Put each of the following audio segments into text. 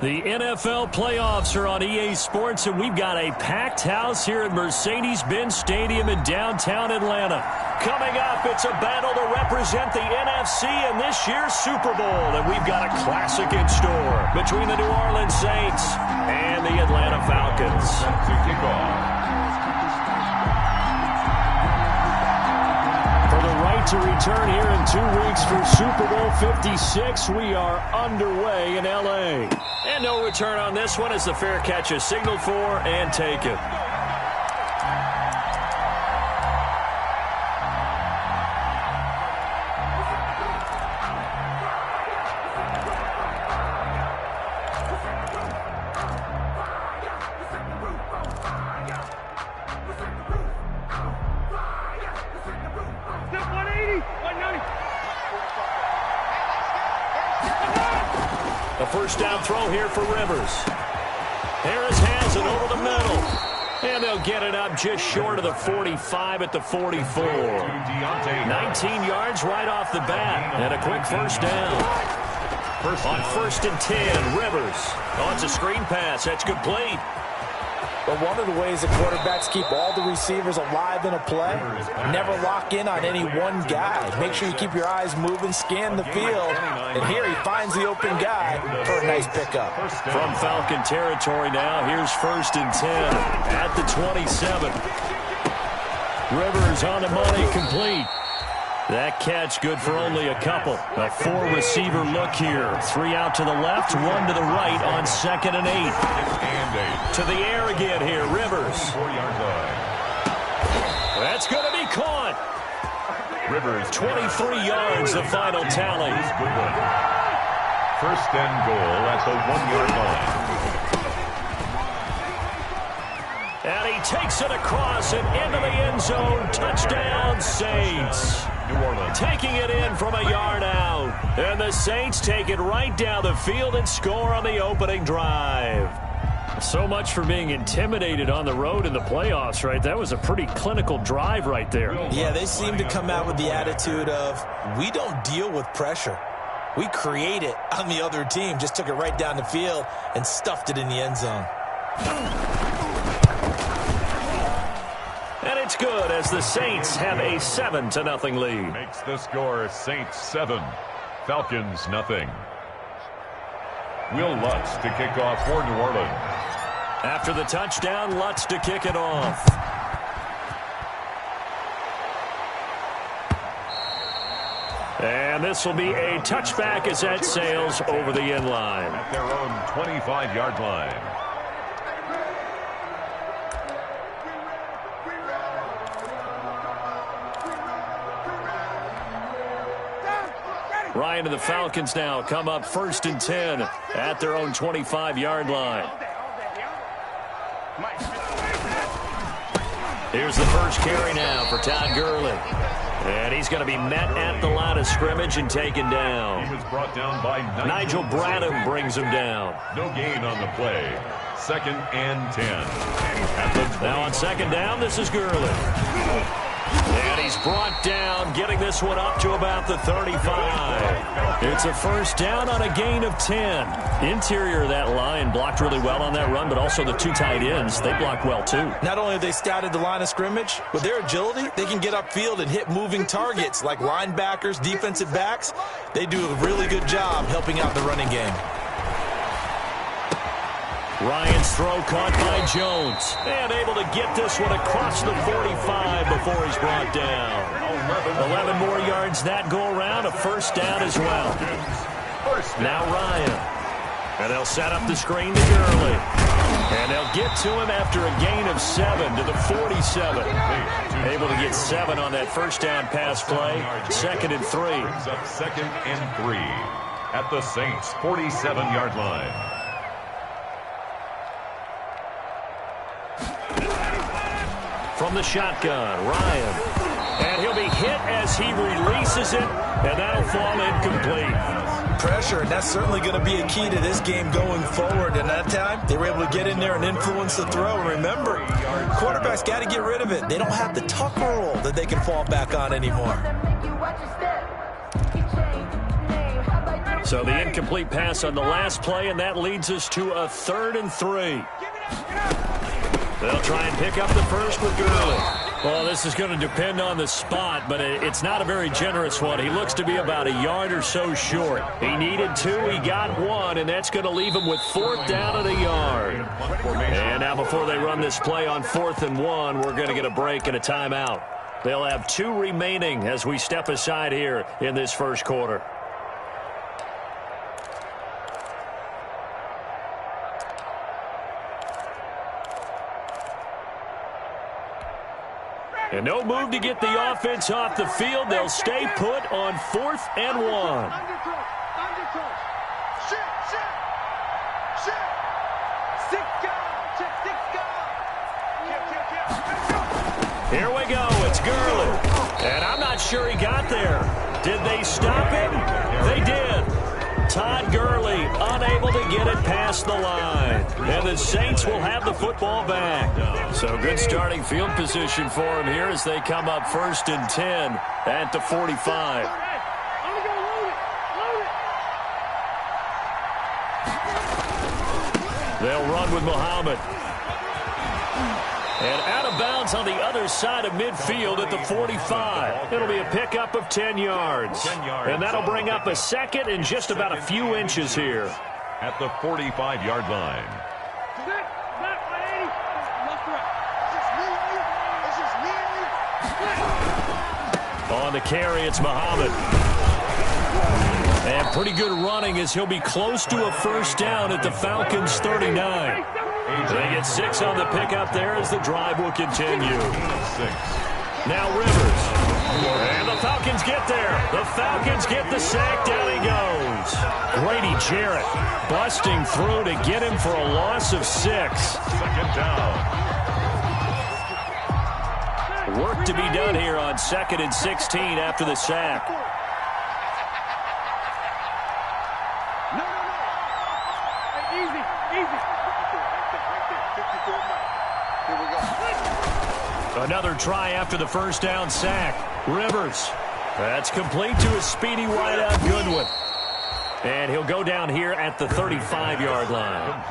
The NFL playoffs are on EA Sports, and we've got a packed house here at Mercedes-Benz Stadium in downtown Atlanta. Coming up, it's a battle to represent the NFC in this year's Super Bowl, and we've got a classic in store between the New Orleans Saints and the Atlanta Falcons. To return here in 2 weeks for Super Bowl 56. We are underway in L.A. And no return on this one as the fair catch is signaled for and taken. A first down throw here for Rivers. Harris has it over the middle. And they'll get it up just short of the 45 at the 44. 19 yards right off the bat. And a quick first down. On 1st and 10, Rivers. Oh, it's a screen pass. That's complete. But one of the ways that quarterbacks keep all the receivers alive in a play, never lock in on any one guy. Make sure you keep your eyes moving, scan the field, and here he finds the open guy for a nice pickup. From Falcon territory now, here's 1st and 10 at the 27. Rivers on the money, complete. That catch good for only a couple. A 4-receiver look here. 3 out to the left, 1 to the right on 2nd and 8. To the air again here, Rivers. That's going to be caught. Rivers 23 yards, the final tally. 1st and goal at the 1-yard line. And he takes it across and into the end zone. Touchdown, Saints. New Orleans taking it in from a yard out. And the Saints take it right down the field and score on the opening drive. So much for being intimidated on the road in the playoffs, right? That was a pretty clinical drive right there. Yeah, they seem to come out with the attitude of, we don't deal with pressure. We create it on the other team. Just took it right down the field and stuffed it in the end zone. And it's good as the Saints have a 7-0 lead. Makes the score Saints 7, Falcons 0. Will Lutz to kick off for New Orleans. After the touchdown, Lutz to kick it off. And this will be a touchback as that sails over the end line. At their own 25-yard line. Ryan and the Falcons now come up 1st and 10 at their own 25-yard line. Here's the first carry now for Todd Gurley. And he's going to be met at the line of scrimmage and taken down. He was brought down by Nigel Bradham brings him down. No gain on the play. 2nd and 10. Now on 2nd down, this is Gurley. And he's brought down, getting this one up to about the 35. It's a first down on a gain of 10. Interior of that line blocked really well on that run, but also the 2 tight ends, they blocked well too. Not only have they scouted the line of scrimmage, with their agility, they can get upfield and hit moving targets like linebackers, defensive backs. They do a really good job helping out the running game. Ryan's throw caught by Jones. And able to get this one across the 45 before he's brought down. 11 more yards that go around. A first down as well. Now Ryan. And they'll set up the screen to Gurley. And they'll get to him after a gain of 7 to the 47. Able to get 7 on that first down pass play. 2nd and 3. Brings up 2nd and 3 at the Saints' 47-yard line. From the shotgun, Ryan. And he'll be hit as he releases it, and that'll fall incomplete. Pressure, and that's certainly going to be a key to this game going forward. And that time, they were able to get in there and influence the throw. And remember, quarterbacks got to get rid of it. They don't have the tucker roll that they can fall back on anymore. So the incomplete pass on the last play, and that leads us to a 3rd and 3. They'll try and pick up the first with Gurley. Well, this is going to depend on the spot, but it's not a very generous one. He looks to be about a yard or so short. He needed 2, he got 1, and that's going to leave him with 4th down at a yard. And now before they run this play on 4th and 1, we're going to get a break and a timeout. They'll have 2 remaining as we step aside here in this first quarter. And no move to get the offense off the field. They'll stay put on 4th and 1. Here we go. It's Gurley. And I'm not sure he got there. Did they stop him? They did. Todd Gurley unable to get it past the line. And the Saints will have the football back. So good starting field position for him here as they come up 1st and 10 at the 45. They'll run with Muhammad. And out of bounds on the other side of midfield at the 45. It'll be a pickup of 10 yards. And that'll bring up a 2nd and just about a few inches here. At the 45-yard line. On the carry, it's Muhammad. And pretty good running as he'll be close to a 1st down at the Falcons' 39. They get 6 on the pickup there as the drive will continue. Now Rivers. And the Falcons get there. The Falcons get the sack. Down he goes. Grady Jarrett busting through to get him for a loss of 6. 2nd down. Work to be done here on 2nd and 16 after the sack. Another try after the 1st down sack. Rivers. That's complete to a speedy wideout Goodwin. And he'll go down here at the 35-yard line.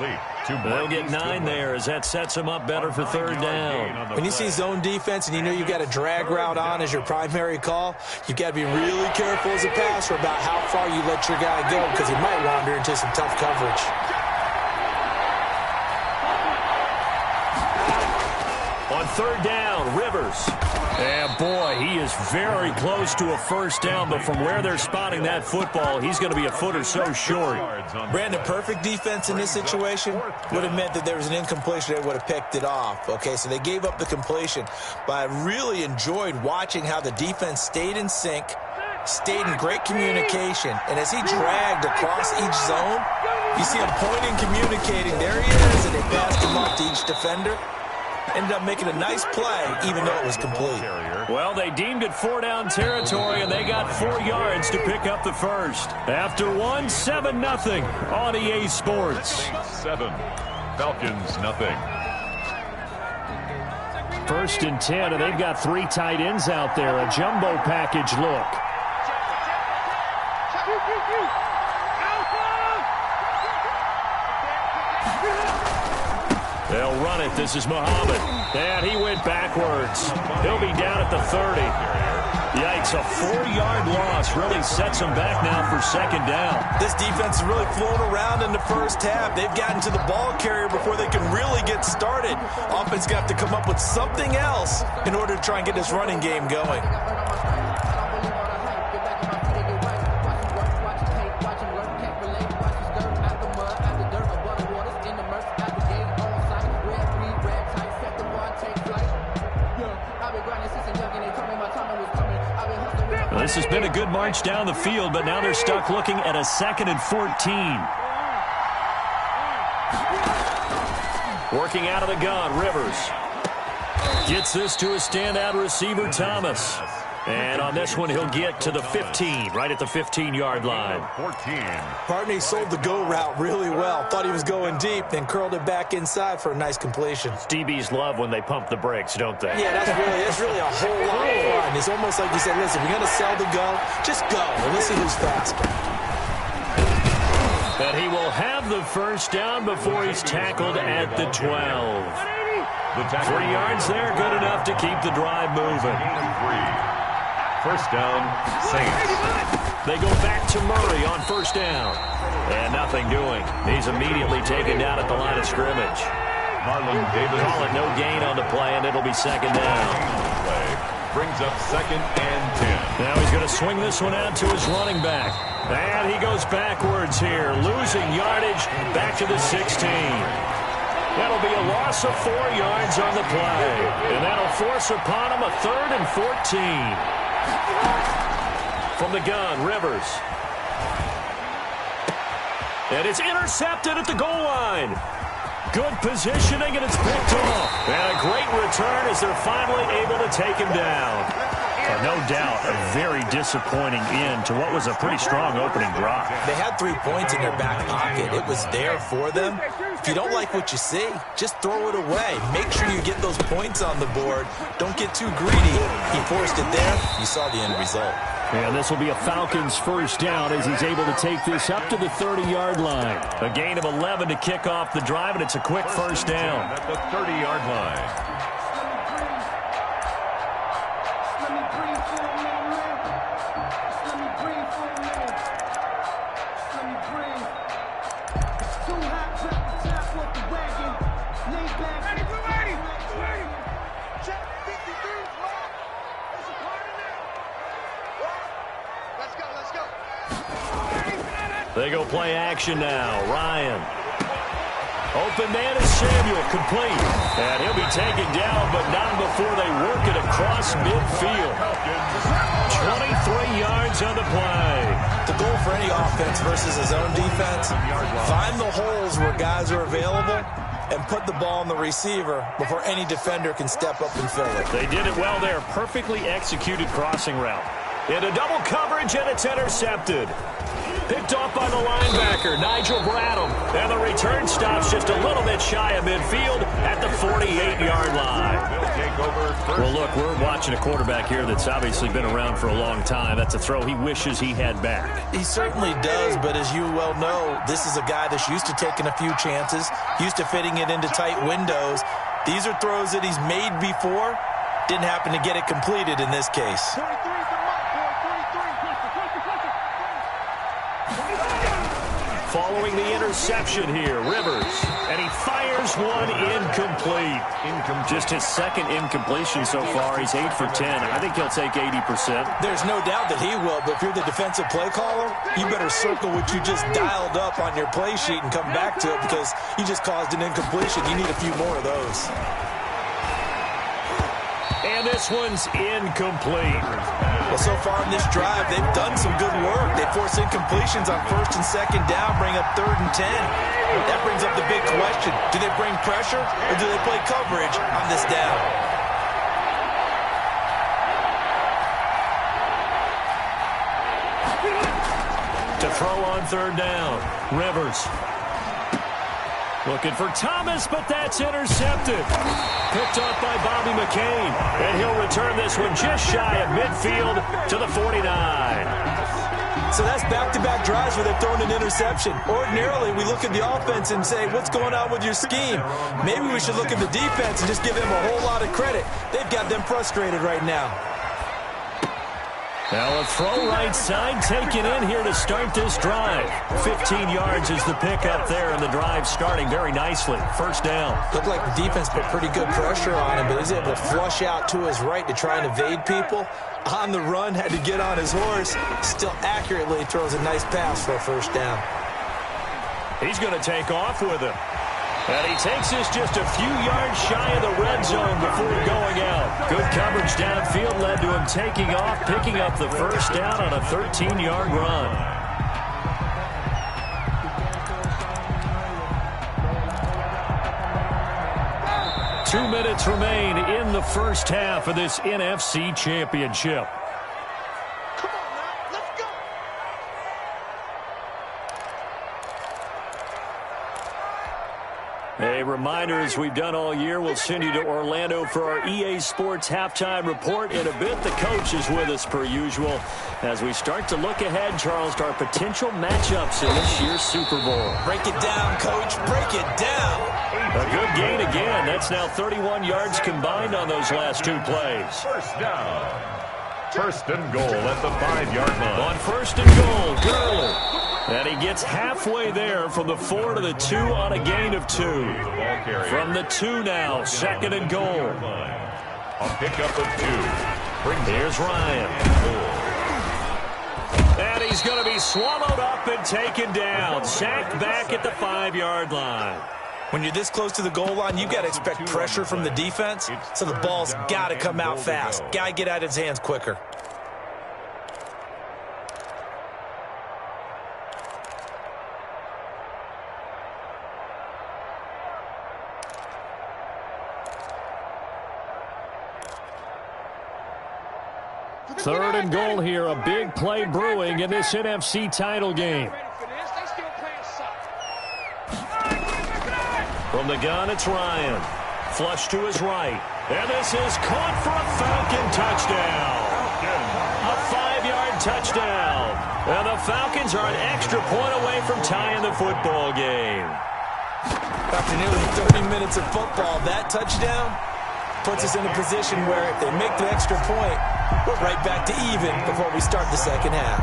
They'll get 9 there as that sets him up better for 3rd down. When you see zone defense and you know you've got a drag route on as your primary call, you've got to be really careful as a passer about how far you let your guy go because he might wander into some tough coverage. On 3rd down, Rivers. And boy, he is very close to a 1st down, but from where they're spotting that football, he's going to be a foot or so short. Brandon, perfect defense in this situation would have meant that there was an incompletion. They would have picked it off. Okay, so they gave up the completion, but I really enjoyed watching how the defense stayed in sync, stayed in great communication, and as he dragged across each zone, you see him pointing, communicating. There he is, and they passed him off to each defender. Ended up making a nice play, even though it was complete. Well, they deemed it 4-down territory, and they got 4 yards to pick up the first. After 1, 7-0 on EA Sports. 7, Falcons nothing. 1st and 10, and they've got 3 tight ends out there. A jumbo package look. They'll run it. This is Muhammad. And he went backwards. He'll be down at the 30. Yikes, a 4-yard loss really sets them back now for 2nd down. This defense is really flown around in the first half. They've gotten to the ball carrier before they can really get started. Offense got to come up with something else in order to try and get this running game going. This has been a good march down the field, but now they're stuck looking at a 2nd and 14. Working out of the gun, Rivers. Gets this to a standout receiver, Thomas. And on this one, he'll get to the 15, right at the 15-yard line. 14. Partney sold the go route really well. Thought he was going deep, then curled it back inside for a nice completion. DBs love when they pump the brakes, don't they? Yeah, that's really a whole lot of fun. It's almost like you said, listen, we're going to sell the go. Just go, and let's see who's faster. have the first down before he's tackled at the 12. 3 yards there, good enough to keep the drive moving. First down, Saints. They go back to Murray on first down. And nothing doing. He's immediately taken down at the line of scrimmage. Marlon Davis. Call it no gain on the play, and it'll be second down. Play brings up 2nd and 10. Now he's going to swing this one out to his running back. And he goes backwards here, losing yardage back to the 16. That'll be a loss of 4 yards on the play. And that'll force upon him a 3rd and 14. From the gun, Rivers. And it's intercepted at the goal line. Good positioning, and it's picked off. And a great return as they're finally able to take him down. No doubt a very disappointing end to what was a pretty strong opening drive. They had 3 points in their back pocket. It was there for them. If you don't like what you see, just throw it away. Make sure you get those points on the board. Don't get too greedy. He forced it there. You saw the end result. And this will be a Falcons first down as he's able to take this up to the 30-yard line. A gain of 11 to kick off the drive, and it's a quick first down. At the 30-yard line. They go play action now. Ryan. Open man is Samuel, complete. And he'll be taken down, but not before they work it across midfield. 23 yards on the play. The goal for any offense versus his own defense, find the holes where guys are available and put the ball on the receiver before any defender can step up and fill it. They did it well there. Perfectly executed crossing route. Into double coverage, and it's intercepted. Picked off by the linebacker, Nigel Bradham. And the return stops just a little bit shy of midfield at the 48-yard line. Well, look, we're watching a quarterback here that's obviously been around for a long time. That's a throw he wishes he had back. He certainly does, but as you well know, this is a guy that's used to taking a few chances, used to fitting it into tight windows. These are throws that he's made before. Didn't happen to get it completed in this case. Following the interception here, Rivers, and he fires one incomplete. Just his second incompletion so far. He's 8 for 10. I think he'll take 80%. There's no doubt that he will, but if you're the defensive play caller, you better circle what you just dialed up on your play sheet and come back to it because you just caused an incompletion. You need a few more of those. And this one's incomplete. Well, so far in this drive, they've done some good work. They force incompletions on 1st and 2nd down, bring up 3rd and 10. That brings up the big question. Do they bring pressure or do they play coverage on this down? To throw on 3rd down, Rivers. Looking for Thomas, but that's intercepted. Picked off by Bobby McCain. And he'll return this one just shy of midfield to the 49. So that's back-to-back drives where they've thrown an interception. Ordinarily, we look at the offense and say, what's going on with your scheme? Maybe we should look at the defense and just give them a whole lot of credit. They've got them frustrated right now. Now a throw right side taken in here to start this drive. 15 yards is the pickup there, and the drive starting very nicely. First down. Looked like the defense put pretty good pressure on him, but he's able to flush out to his right to try and evade people. On the run, had to get on his horse. Still accurately throws a nice pass for a first down. He's going to take off with him. And he takes this just a few yards shy of the red zone before going out. Good coverage downfield led to him taking off, picking up the first down on a 13-yard run. Two minutes remain in the first half of this NFC Championship. A reminder, as we've done all year, we'll send you to Orlando for our EA Sports Halftime Report. In a bit, the coach is with us per usual as we start to look ahead, Charles, to our potential matchups in this year's Super Bowl. Break it down, Coach. Break it down. A good gain again. That's now 31 yards combined on those last two plays. First down. First and goal at the 5-yard line. On first and goal, Gurley. And he gets halfway there from the 4 to the 2 on a gain of 2. From the 2 now, second and goal. A pickup of 2. Here's Ryan. And he's going to be swallowed up and taken down. Sacked back at the 5-yard line. When you're this close to the goal line, you got to expect pressure from the defense, so the ball's got to come out fast. Got to get out of his hands quicker. Third and goal here, a big play brewing in this NFC title game. From the gun, it's Ryan. Flush to his right. And this is caught for a Falcon touchdown. A 5-yard touchdown. And the Falcons are an extra point away from tying the football game. After nearly 30 minutes of football, that touchdown puts us in a position where if they make the extra point, we're right back to even before we start the second half.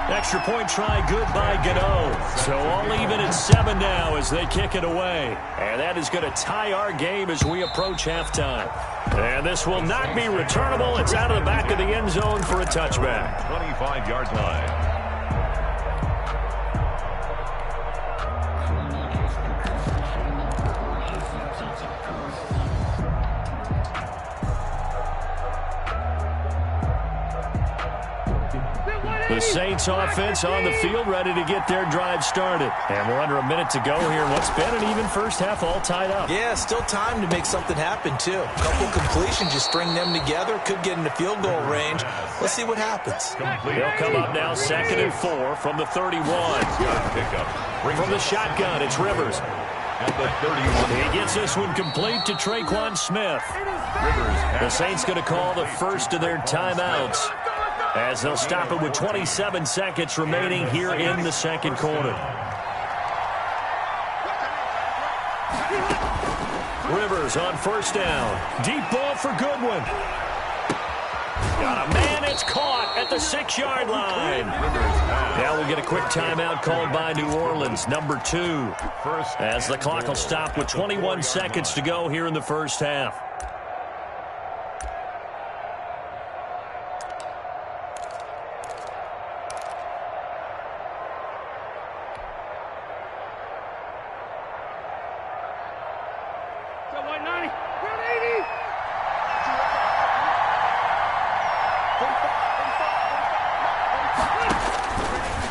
Extra point try good by Gano. So all even at 7 now as they kick it away. And that is going to tie our game as we approach halftime. And this will not be returnable. It's out of the back of the end zone for a touchback. 25-yard line. The Saints offense on the field, ready to get their drive started. And we're under a minute to go here in what's been an even first half, all tied up. Yeah, still time to make something happen, too. A couple completions, just string them together. Could get into field goal range. Let's see what happens. They'll come up now, 2nd and 4 from the 31. From the shotgun, it's Rivers. At the 31. He gets this one complete to Traquan Smith. The Saints going to call the first of their timeouts, as they'll stop it with 27 seconds remaining here in the second quarter. Rivers on first down. Deep ball for Goodwin. Got a man, it's caught at the 6-yard line. Now we'll get a quick timeout called by New Orleans, number 2. As the clock will stop with 21 seconds to go here in the first half.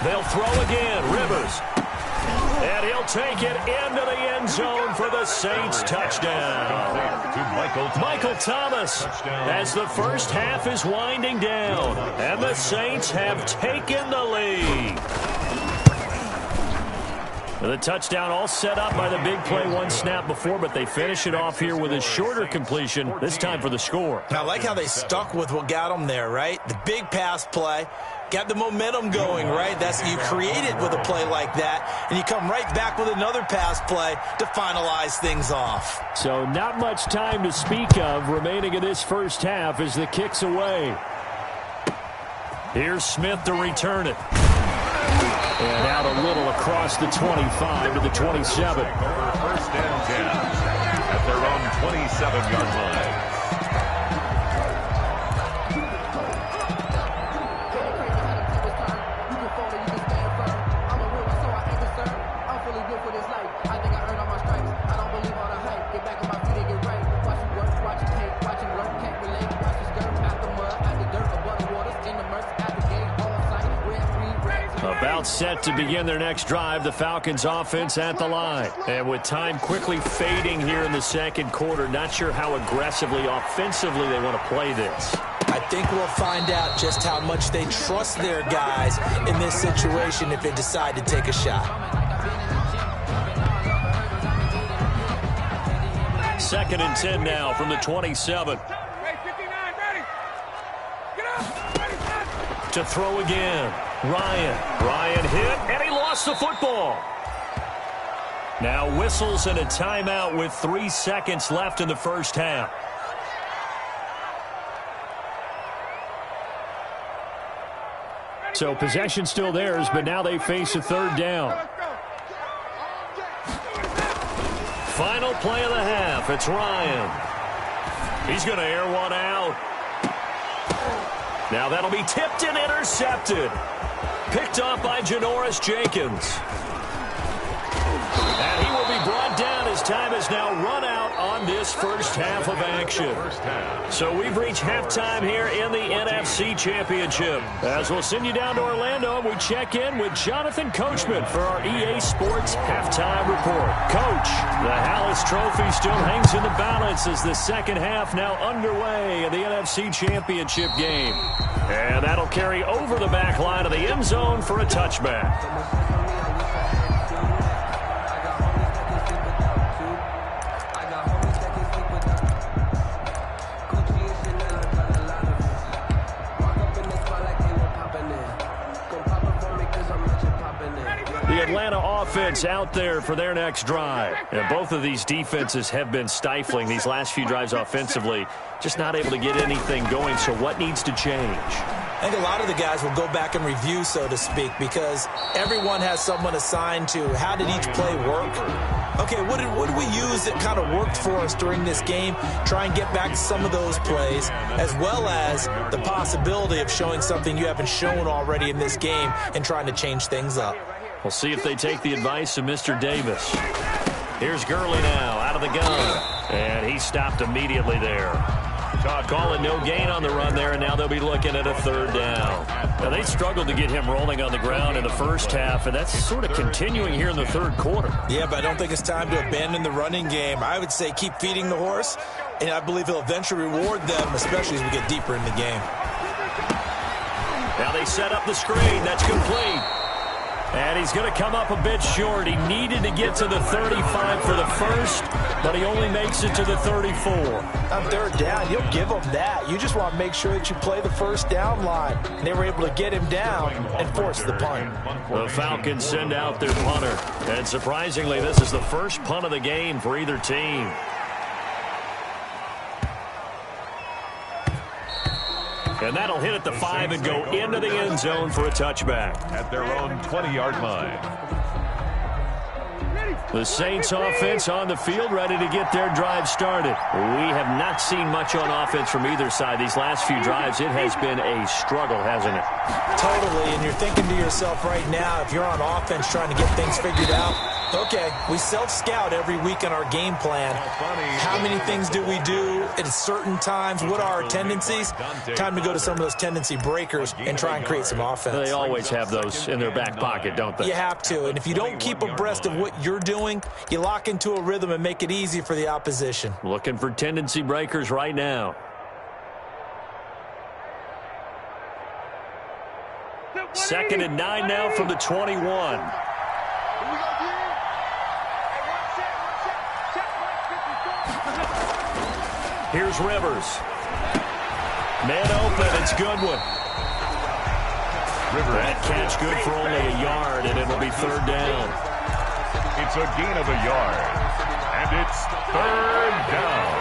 They'll throw again, Rivers. And he'll take it into the end zone for the Saints touchdown. Michael Thomas, as the first half is winding down, and the Saints have taken the lead. The touchdown all set up by the big play one snap before, but they finish it off here with a shorter completion, this time for the score. I like how they stuck with what got them there, right? The big pass play. Got the momentum going, right? That's you create it with a play like that, and you come right back with another pass play to finalize things off. So not much time to speak of remaining in this first half as the kick's away. Here's Smith to return it. And out a little across the 25 to the 27. First and 10 at their own 27-yard line. About set to begin their next drive, the Falcons offense at the line. And with time quickly fading here in the second quarter, not sure how aggressively, offensively they want to play this. I think we'll find out just how much they trust their guys in this situation if they decide to take a shot. 2nd and 10 now from the 27. To throw again. Ryan hit, and he lost the football. Now whistles and a timeout with 3 seconds left in the first half. So possession still theirs, but now they face a 3rd down. Final play of the half. It's Ryan. He's going to air one out. Now that'll be tipped and intercepted. Picked off by Janoris Jenkins. And he will be brought down as time has now run out on this first half of action. So we've reached halftime here in the NFC Championship. As we'll send you down to Orlando, we check in with Jonathan Coachman for our EA Sports Halftime Report. Coach, the Hallis Trophy still hangs in the balance as the second half now underway in the NFC Championship game. And that'll carry over the back line of the end zone for a touchback. Atlanta offense out there for their next drive. And both of these defenses have been stifling these last few drives offensively. Just not able to get anything going, so what needs to change? I think a lot of the guys will go back and review, so to speak, because everyone has someone assigned to how did each play work. Okay, what did we use that kind of worked for us during this game? Try and get back to some of those plays, as well as the possibility of showing something you haven't shown already in this game and trying to change things up. We'll see if they take the advice of Mr. Davis. Here's Gurley now out of the gun. And he stopped immediately there. Calling no gain on the run there, and now they'll be looking at a 3rd down. Now, they struggled to get him rolling on the ground in the first half, and that's sort of continuing here in the 3rd quarter. Yeah, but I don't think it's time to abandon the running game. I would say keep feeding the horse, and I believe he'll eventually reward them, especially as we get deeper in the game. Now they set up the screen. That's complete. And he's going to come up a bit short. He needed to get to the 35 for the first, but he only makes it to the 34. On 3rd down, you'll give them that. You just want to make sure that you play the first down line. And they were able to get him down and force the punt. The Falcons send out their punter. And surprisingly, this is the first punt of the game for either team. And that'll hit at the 5 and go into the end zone for a touchback. At their own 20-yard line. The Saints offense on the field, ready to get their drive started. We have not seen much on offense from either side. These last few drives, it has been a struggle, hasn't it? Totally, and you're thinking to yourself right now, if you're on offense trying to get things figured out, okay, we self-scout every week in our game plan. How many things do we do at certain times? What are our tendencies? Time to go to some of those tendency breakers and try and create some offense. They always have those in their back pocket, don't they? You have to, and if you don't keep abreast of what you're doing, you lock into a rhythm and make it easy for the opposition. Looking for tendency breakers right now. Second and 9 now from the 21. Here's Rivers. Man open, it's Goodwin. That catch good for only a yard, and it'll be 3rd down. It's a gain of a yard, and it's 3rd down.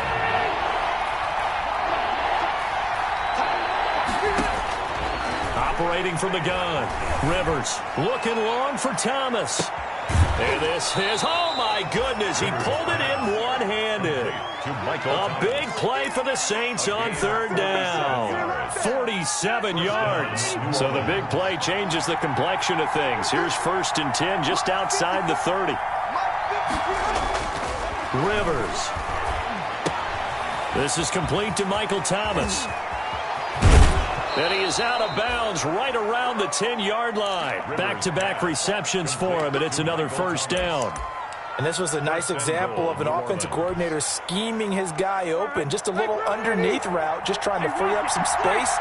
Operating from the gun. Rivers looking long for Thomas. And this is, oh my goodness, he pulled it in one-handed. A big play for the Saints on 3rd down. 47 yards. So the big play changes the complexion of things. Here's 1st and 10 just outside the 30. Rivers. This is complete to Michael Thomas. And he is out of bounds right around the 10-yard line. Back-to-back receptions for him, and it's another 1st down. And this was a nice example of an offensive coordinator scheming his guy open. Just a little underneath route, just trying to free up some space,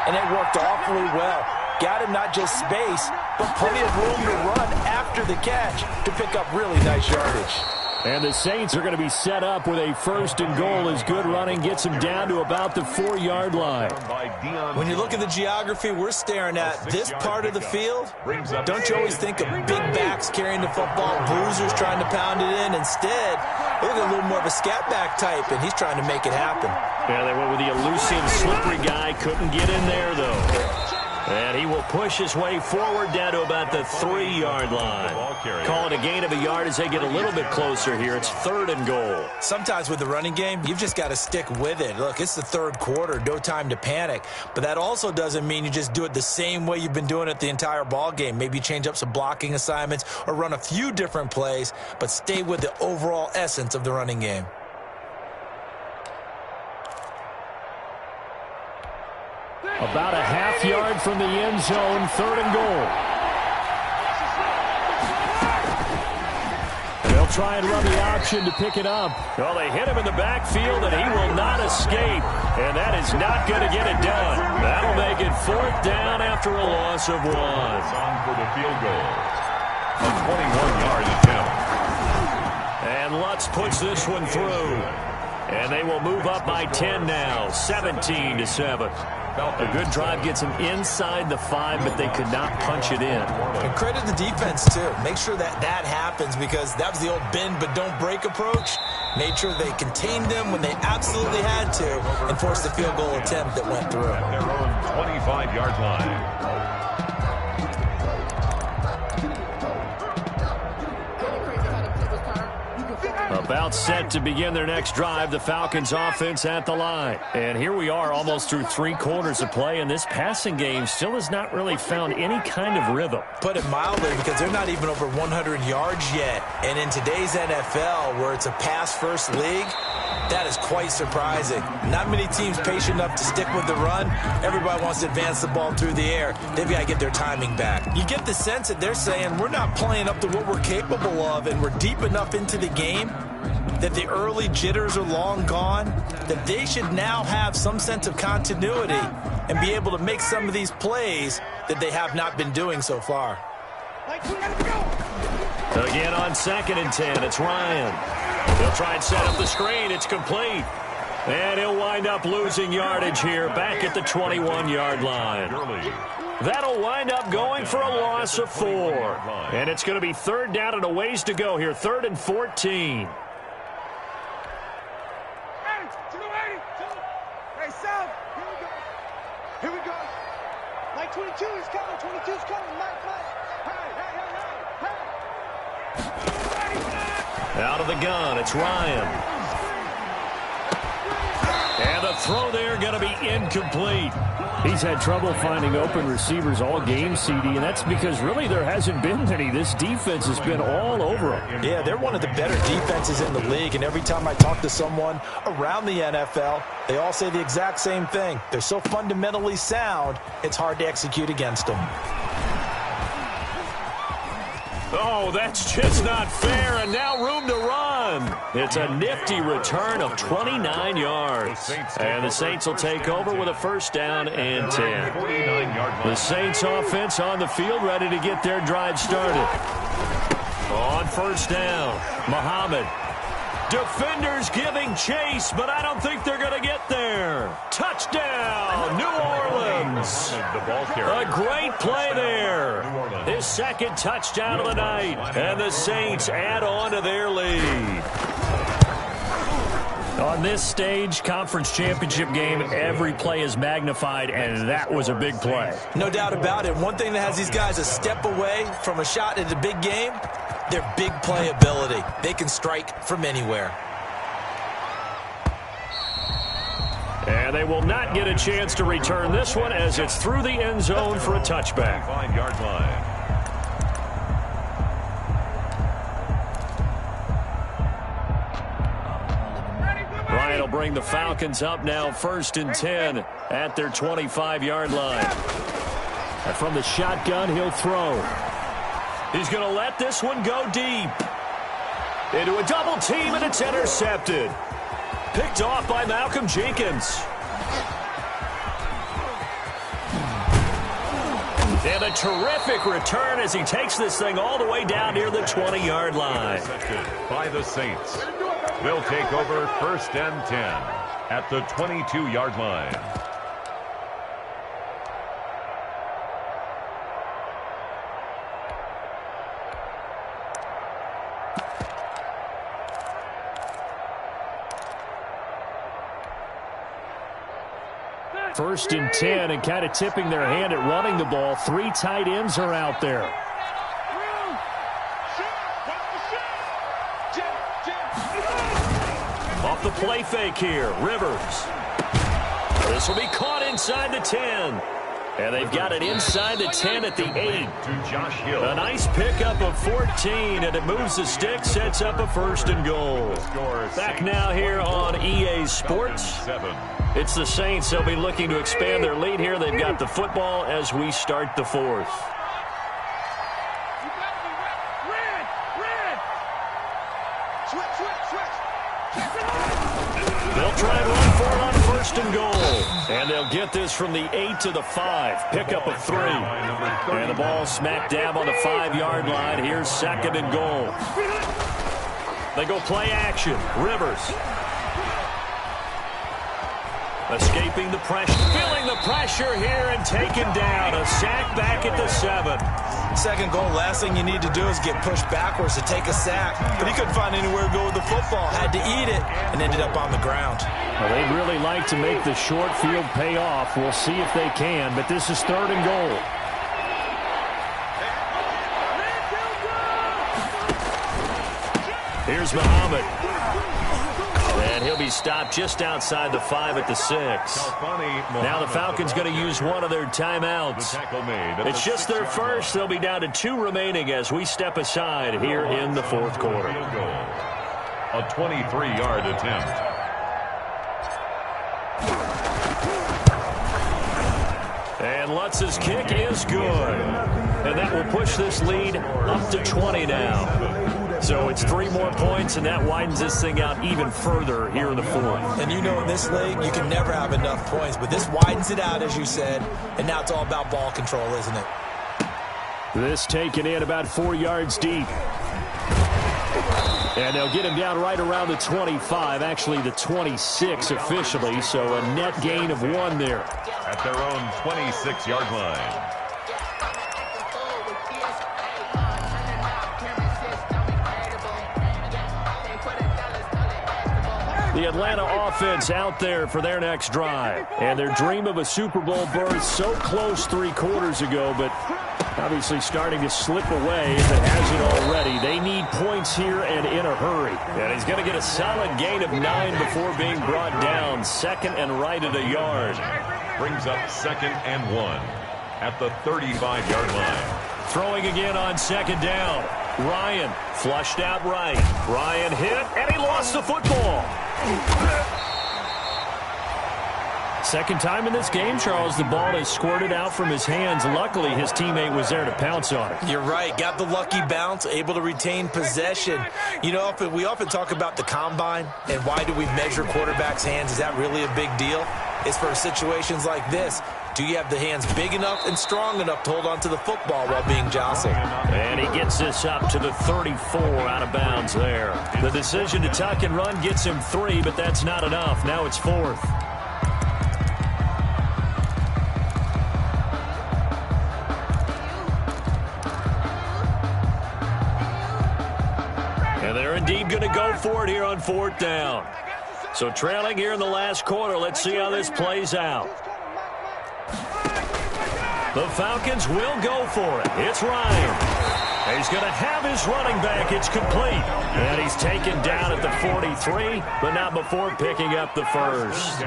and it worked awfully well. Got him not just space, but plenty of room to run after the catch to pick up really nice yardage. And the Saints are going to be set up with a 1st and goal as good running gets them down to about the 4-yard line. When you look at the geography we're staring at, this part of the field, don't you always think of big backs carrying the football, bruisers trying to pound it in? Instead, look at a little more of a scat back type, and he's trying to make it happen. Yeah, they went with the elusive, slippery guy. Couldn't get in there, though. And he will push his way forward down to about the 3-yard line. Call it a gain of a yard as they get a little bit closer here. It's 3rd and goal. Sometimes with the running game, you've just got to stick with it. Look, it's the 3rd quarter, no time to panic. But that also doesn't mean you just do it the same way you've been doing it the entire ball game. Maybe change up some blocking assignments or run a few different plays, but stay with the overall essence of the running game. About a half-yard from the end zone, 3rd and goal. They'll try and run the option to pick it up. Well, they hit him in the backfield, and he will not escape. And that is not going to get it done. That'll make it 4th down after a loss of 1. On for the field goal. A 21-yard attempt. And Lutz puts this one through. And they will move up by 10 now, 17-7. A good drive gets them inside the 5, but they could not punch it in. And credit the defense, too. Make sure that happens, because that was the old bend but don't break approach. Made sure they contained them when they absolutely had to and forced the field goal attempt that went through. At their own 25-yard line. About set to begin their next drive, the Falcons offense at the line. And here we are almost through 3 quarters of play, and this passing game still has not really found any kind of rhythm. Put it mildly, because they're not even over 100 yards yet. And in today's NFL, where it's a pass-first league, that is quite surprising. Not many teams patient enough to stick with the run. Everybody wants to advance the ball through the air. They've got to get their timing back. You get the sense that they're saying, we're not playing up to what we're capable of, and we're deep enough into the game that the early jitters are long gone, that they should now have some sense of continuity and be able to make some of these plays that they have not been doing so far. Again on 2nd and 10, it's Ryan. He'll try and set up the screen. It's complete. And he'll wind up losing yardage here back at the 21-yard line. That'll wind up going for a loss of 4. And it's going to be 3rd down and a ways to go here, 3rd and 14. Hey, Sam, here we go. Like 22 is coming, 22's coming, Mike. Out of the gun, it's Ryan. And the throw there going to be incomplete. He's had trouble finding open receivers all game, CD, and that's because really there hasn't been any. This defense has been all over him. Yeah, they're one of the better defenses in the league, and every time I talk to someone around the NFL, they all say the exact same thing. They're so fundamentally sound, it's hard to execute against them. Oh, that's just not fair, and now room to run. It's a nifty return of 29 yards. And the Saints will take over with a 1st down and 10. The Saints offense on the field ready to get their drive started. On 1st down, Muhammad. Defenders giving chase, but I don't think they're going to get there. Touchdown, New Orleans. A great play there. His 2nd touchdown of the night. And the Saints add on to their lead. On this stage, conference championship game, every play is magnified, and that was a big play. No doubt about it. One thing that has these guys a step away from a shot at a big game, their big play ability. They can strike from anywhere. And they will not get a chance to return this one as it's through the end zone for a touchback. 5-yard line. Ryan will bring the Falcons up now 1st and 10 at their 25-yard line. And from the shotgun, he'll throw. He's going to let this one go deep. Into a double team, and it's intercepted. Picked off by Malcolm Jenkins. And a terrific return as he takes this thing all the way down near the 20-yard line. By the Saints. Will take over 1st and 10 at the 22-yard line. First and 10, and kind of tipping their hand at running the ball. 3 tight ends are out there. Off the play fake here, Rivers. This will be caught inside the 10. And they've got it inside the 10 at the 8. To Josh Hill. A nice pickup of 14, and it moves the stick, sets up a 1st and goal. Back now here on EA Sports. It's the Saints. They'll be looking to expand their lead here. They've got the football as we start the 4th. They'll try and run for it on 1st and goal. And they'll get this from the 8 to the 5. Pickup of 3. And the ball smack dab on the 5-yard line. Here's 2nd and goal. They go play action. Rivers. Escaping the pressure, feeling the pressure here and taken down. A sack back at the 7. 2nd goal, last thing you need to do is get pushed backwards to take a sack. But he couldn't find anywhere to go with the football. Had to eat it and ended up on the ground. Well, they'd really like to make the short field pay off. We'll see if they can, but this is 3rd and goal. Here's Muhammad. And he'll be stopped just outside the 5 at the 6. Now the Falcons going to use one of their timeouts. It's just their first. They'll be down to 2 remaining as we step aside here in the 4th quarter. A 23-yard attempt. And Lutz's kick is good. And that will push this lead up to 20 now. So it's 3 more points, and that widens this thing out even further here in the 4th. And you know in this league, you can never have enough points, but this widens it out, as you said, and now it's all about ball control, isn't it? This taken in about 4 yards deep. And they'll get him down right around the 25, actually the 26 officially, so a net gain of 1 there. At their own 26-yard line. The Atlanta offense out there for their next drive. And their dream of a Super Bowl berth so close 3 quarters ago, but obviously starting to slip away if it hasn't already. They need points here and in a hurry. And he's going to get a solid gain of 9 before being brought down. 2nd and right at a yard. Brings up 2nd and 1 at the 35-yard line. Throwing again on 2nd down. Ryan flushed out right. Ryan hit, and he lost the football. 2nd time in this game, Charles, the ball is squirted out from his hands. Luckily, his teammate was there to pounce on it. You're right. Got the lucky bounce, able to retain possession. You know, we often talk about the combine and why do we measure quarterbacks' hands. Is that really a big deal? It's for situations like this. Do you have the hands big enough and strong enough to hold on to the football while being jostled? And he gets this up to the 34 out of bounds there. The decision to tuck and run gets him 3, but that's not enough. Now it's 4th. And they're indeed going to go for it here on 4th down. So trailing here in the last quarter. Let's see how this plays out. The Falcons will go for it. It's Ryan. He's going to have his running back. It's complete. And he's taken down at the 43, but not before picking up the first.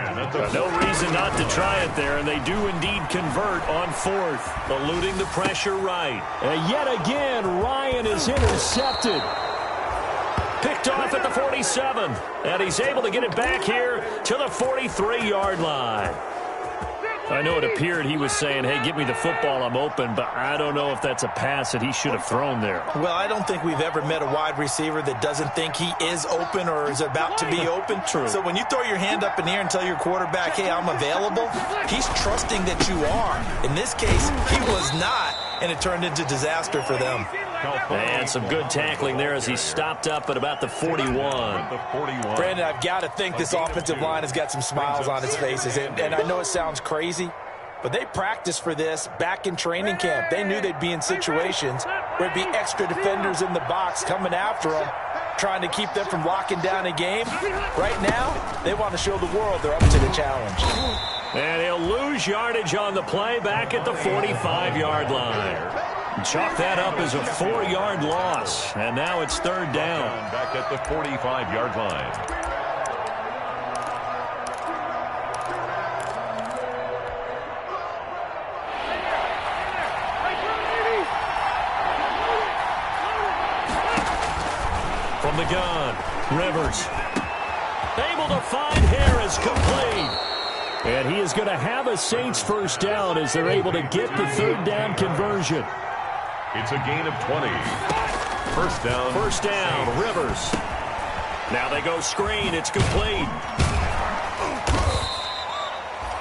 No reason not to try it there, and they do indeed convert on 4th, eluding the pressure right. And yet again, Ryan is intercepted. Picked off at the 47, and he's able to get it back here to the 43-yard line. I know it appeared he was saying, hey, give me the football, I'm open, but I don't know if that's a pass that he should have thrown there. Well, I don't think we've ever met a wide receiver that doesn't think he is open or is about to be open. True. So when you throw your hand up in the air and tell your quarterback, hey, I'm available, he's trusting that you are. In this case, he was not. and it turned into disaster for them. And some good tackling there as he stopped up at about the 41. Brandon, I've got to think this offensive line has got some smiles on its faces. And I know it sounds crazy, but they practiced for this back in training camp. They knew they'd be in situations where there'd be extra defenders in the box coming after them, trying to keep them from locking down a game. Right now, they want to show the world they're up to the challenge. And he'll lose yardage on the play back at the 45-yard line. Chalk that up as a 4-yard loss. And now it's third down. Back at the 45-yard line. From the gun, Rivers. Able to find Harris, complete. And he is going to have a Saints first down as they're able to get the third down conversion. It's a gain of 20. First down. First down, Rivers. Now they go screen. It's complete.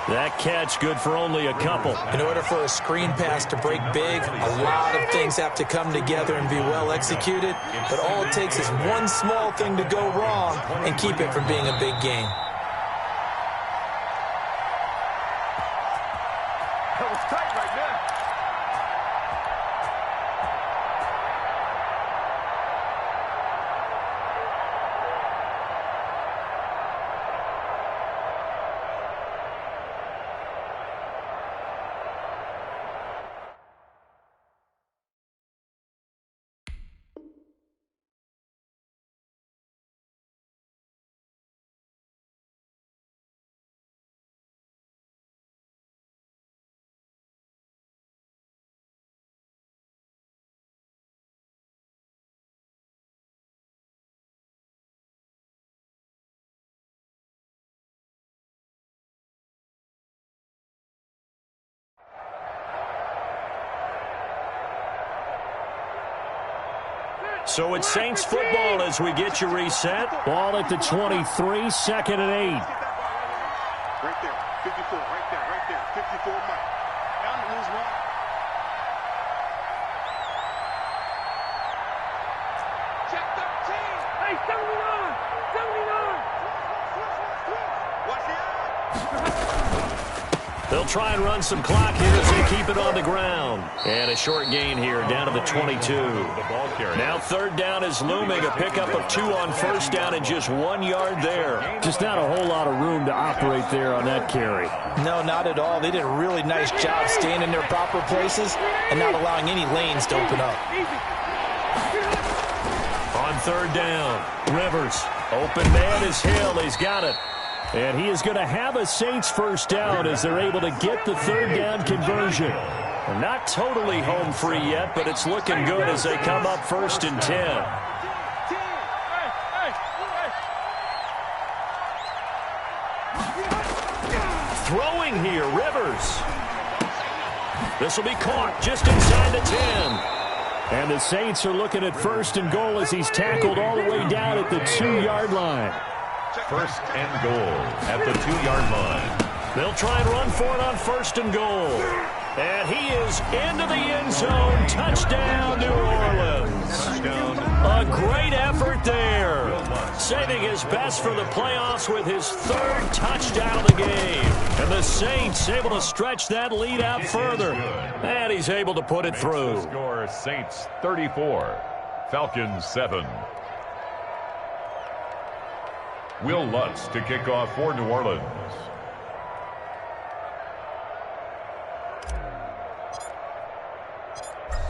That catch good for only a couple. In order for a screen pass to break big, a lot of things have to come together and be well executed. But all it takes is one small thing to go wrong and keep it from being a big game. That was tight right there. So it's Saints football as we get you reset. Ball at the 23, second and 8. Right there, 54, right there, 54 Mike. Down to lose one. Check 13. Hey, 79, 79. Watch the eye. They'll try and run some clock here as they keep it on the ground. And a short gain here down to the 22. Now third down is looming. A pickup of 2 on first down and just 1 yard there. Just not a whole lot of room to operate there on that carry. No, not at all. They did a really nice job staying in their proper places and not allowing any lanes to open up. On third down, Rivers. Open man is Hill. He's got it. And he is going to have a Saints first down as they're able to get the third down conversion. Not totally home free yet, but it's looking good as they come up first and 10. Throwing here, Rivers. This will be caught just inside the 10. And the Saints are looking at first and goal as he's tackled all the way down at the 2-yard line. First and goal at the 2-yard line. They'll try and run for it on first and goal. And he is into the end zone. Touchdown, New Orleans. Touchdown. A great effort there. Saving his best for the playoffs with his third touchdown of the game. And the Saints able to stretch that lead out further. And he's able to put it through. Score Saints 34, Falcons 7. Will Lutz to kick off for New Orleans.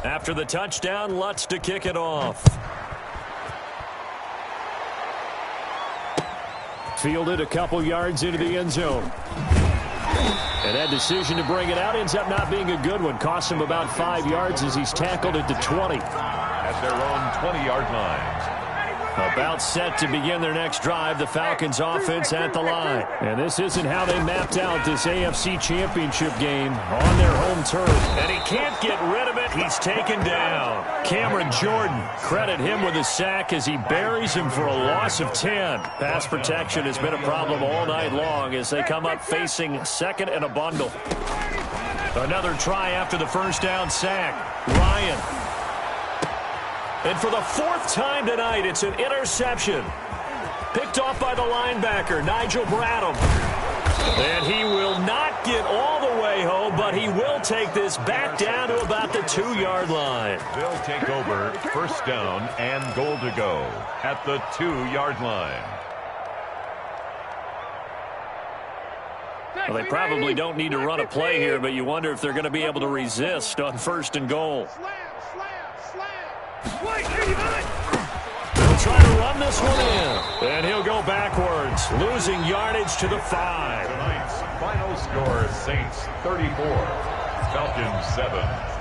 After the touchdown, Lutz to kick it off. Fielded a couple yards into the end zone. And that decision to bring it out ends up not being a good one. Costs him about 5 yards as he's tackled at the 20. At their own 20-yard line. About set to begin their next drive, the Falcons offense at the line. And this isn't how they mapped out this AFC Championship game on their home turf. And he can't get rid of it. He's taken down. Cameron Jordan, credit him with a sack as he buries him for a loss of 10. Pass protection has been a problem all night long as they come up facing second and a bundle. Another try after the first down sack. Ryan. And for the fourth time tonight, it's an interception. Picked off by the linebacker, Nigel Bradham. And he will not get all the way home, but he will take this back down to about the 2-yard line. They'll take over first down and goal to go at the 2-yard line. Well, they probably don't need to run a play here, but you wonder if they're going to be able to resist on first and goal. He'll try to run this one in, and he'll go backwards, losing yardage to the 5. Tonight's final score, Saints 34, Falcons 7.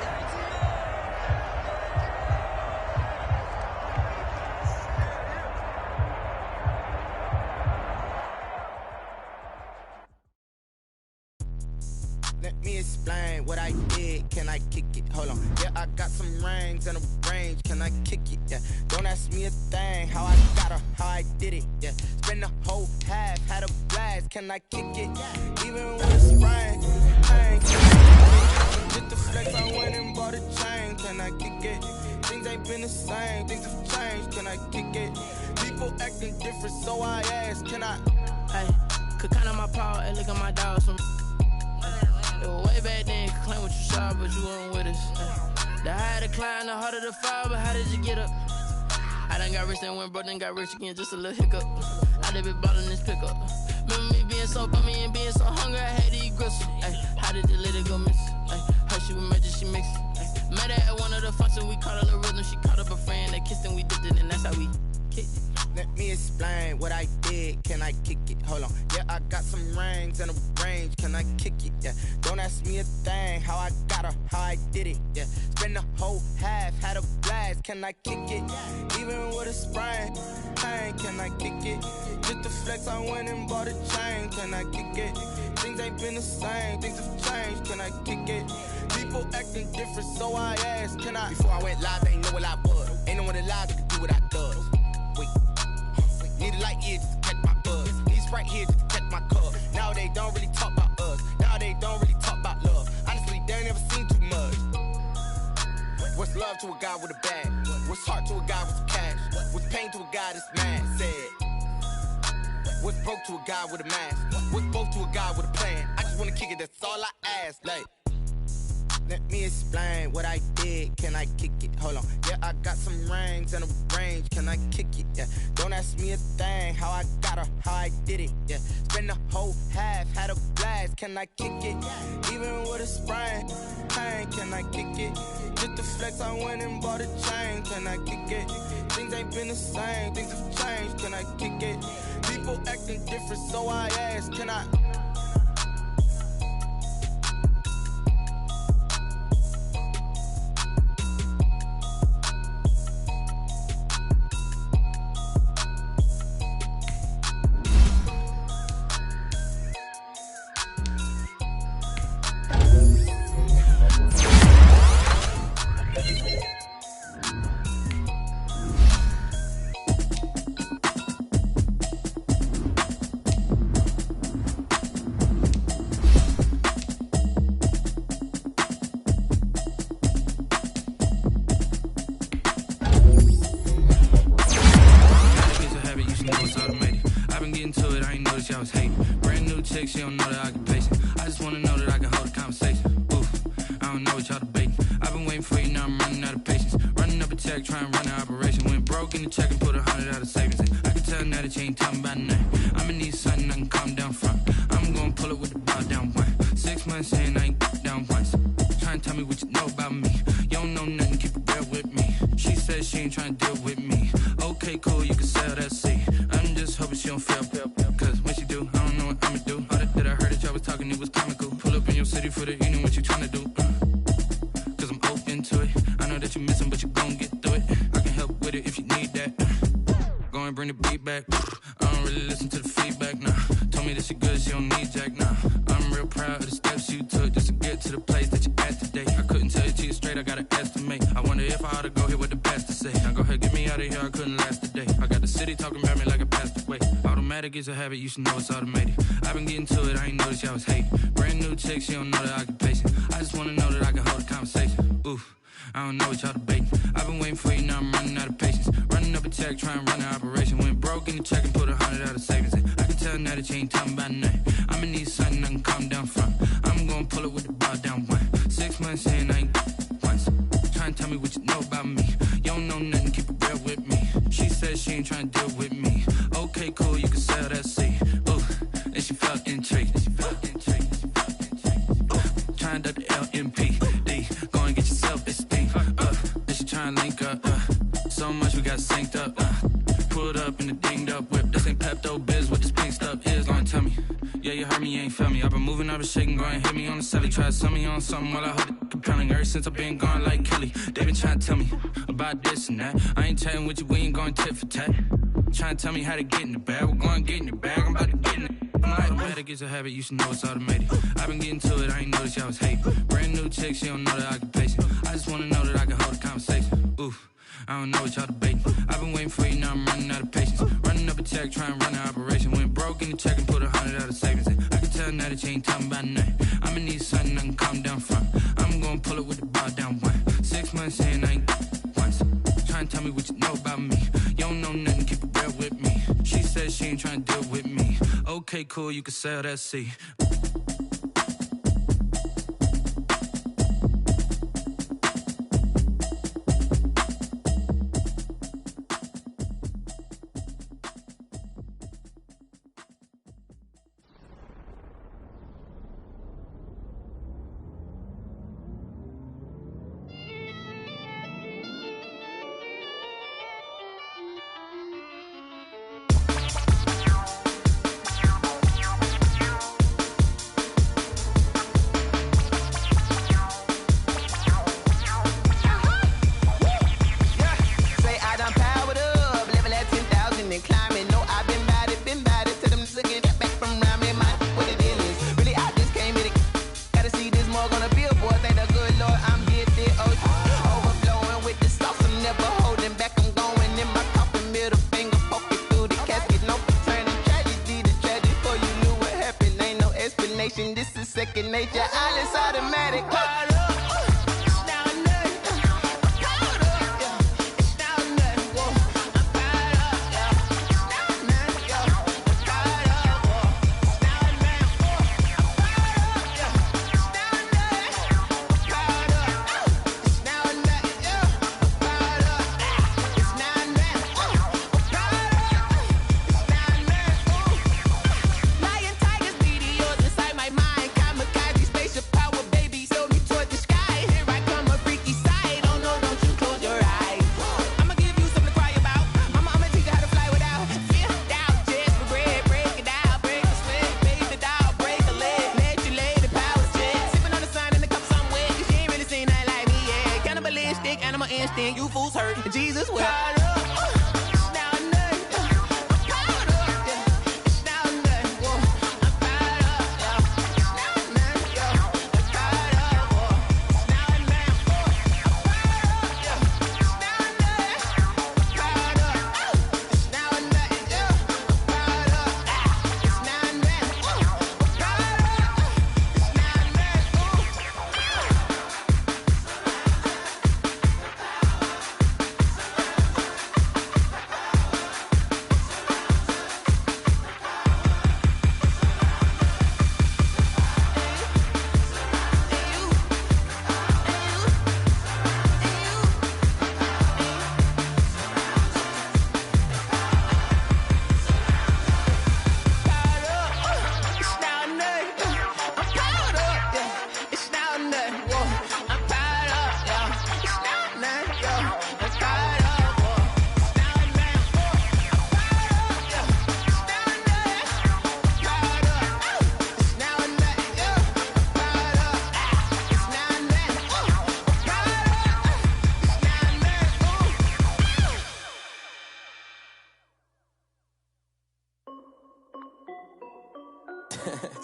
Let me explain what I did. Can I kick it? Hold on. Yeah, I got some rings and a range. Can I kick it? Yeah. Don't ask me a thing. How I got her, how I did it. Yeah. Spend the whole half, had a blast. Can I kick it? Even with a sprain. Just the flex, I went and bought a chain. Can I kick it? Things ain't been the same. Things have changed. Can I kick it? People acting different, so I ask. Can I? Hey, could count on my power and look at my dogs. Way back then, could claim what you saw, but you weren't with us. The higher the climb, the harder the fall, but how did you get up? I done got rich and went broke, then got rich again, just a little hiccup. I done been ballin' this pickup. Remember me being so bummy and being so hungry, I had to eat gristle. How did the lady go miss? Her she was magic, she mixed. Met her at one of the functions, we caught her the rhythm, she caught up a friend, they kissed and we dipped it, and that's how we kicked it. Let me explain what I did. Can I kick it? Hold on. Yeah, I got some rings and a range. Can I kick it? Yeah. Don't ask me a thing. How I got her, how I did it. Yeah. Spend the whole half, had a blast. Can I kick it? Even with a sprain. Hey, can I kick it? Just the flex, I went and bought a chain. Can I kick it? Things ain't been the same. Things have changed. Can I kick it? People acting different, so I asked. Can I? Before I went live, they ain't know what I was. Ain't no one alive that could do what I does. Wait. Need a light here just to catch my buzz. Need Sprite here just to catch my cup. Now they don't really talk about us. Now they don't really talk about love. Honestly, they ain't never seen too much. What's love to a guy with a bag? What's heart to a guy with some cash? What's pain to a guy that's mad? Said. What's broke to a guy with a mask? What's both to a guy with a plan? I just wanna kick it, that's all I ask. Like. Let me explain what I did. Can I kick it? Hold on. Yeah, I got some rings and a range. Can I kick it? Yeah. Don't ask me a thing. How I got her, how I did it. Yeah. Spend the whole half, had a blast. Can I kick it? Even with a sprain. Hey, can I kick it? Just the flex, I went and bought a chain. Can I kick it? Things ain't been the same. Things have changed. Can I kick it? People acting different, so I ask. Can I? She don't know that I can pace it. I just wanna know that I can hold a conversation. Oof, I don't know what y'all debating. I've been waiting for you, now I'm running out of patience. Running up a check, trying to run an operation. Went broke in the check and put 100 out of savings in. I can tell now that you ain't talking about nothing. I'ma need something I can calm down from. I'm gonna pull it with the bow down one. 6 months in, I ain't down once. Trying to tell me what you know about me. You don't know nothing, keep it real with me. She says she ain't trying to deal with me. Okay, cool, you can sell that seat. I'm just hoping she don't fail. Cause when she do, I don't know what I'ma do. That I heard that y'all was talking, it was comical. Pull up in your city for the evening, what you tryna do? Cause I'm open to it. I know that you're missing, but you gon' get through it. I can help with it if you need that. Go and bring the beat back. I don't really listen to the feedback, nah. Told me that she good, she don't need jack, nah. I'm real proud of the steps you took just to get to the place that you're at today. I couldn't tell you to you straight, I gotta estimate. I wonder if I ought to go here with the best to say. Now go ahead, get me out of here, I couldn't last a day. I got the city talking about me like a passed away. Automatic automatic, it's a habit, you should know it's automated. I've been getting to it, I ain't noticed y'all was hating. Brand new chick, she don't know the occupation. I just wanna know that I can hold a conversation. Oof, I don't know what y'all debating. I've been waiting for you, now I'm running out of patience. Running up a check, trying to run an operation. Went broke in the check and put 100 out of savings in. I can tell now that you ain't talking about nothing. I'ma need something I can calm down from. I'm gonna pull it with the bar down one. 6 months in, I ain't once. Trying to tell me what you know about me. You don't know nothing, keep it real with me. She said she ain't trying to deal with me. Okay, cool, you can sell that seed. Ooh, and she felt intrigued. Trying to the LMPD. Go and get your self-esteem. And she trying to link up. So much we got synced up. Pulled up in the dinged up whip. This ain't Pepto-Biz, what this pink stuff is. Gonna tell me. Yeah, you heard me, you ain't felt me. I've been moving, I've been shaking, go and hit me on the celly. Try to sell me on something while I hold it compelling. Ever since I've been gone like Kelly, they been trying to tell me about this and that. I ain't chatting with you, we ain't going tit for tat. Trying to tell me how to get in the bag. We're going to get in the bag, I'm about to get in it. I'm like, automatic, it's a habit, you should know it's automated. I've been getting to it, I ain't noticed y'all was hating. Brand new chick, she don't know the occupation. I just wanna know that I can hold a conversation. Oof, I don't know what y'all debating. I've been waiting for you, now I'm running out of patience. Running up a check, trying to run an operation. Went broke in the check and put 100 out of savings in. I can tell now that you ain't talking about nothing. I'ma need something I can calm down from. I'm gonna pull it with the bar down one. 6 months in, I ain't once. Trying to tell me what you know about me. You don't know nothing, keep it real with me. She said she ain't trying to deal with me. Okay, cool, you can sell that seed. This is second nature, all is automatic. Animal instinct, you fools hurt. Jesus will.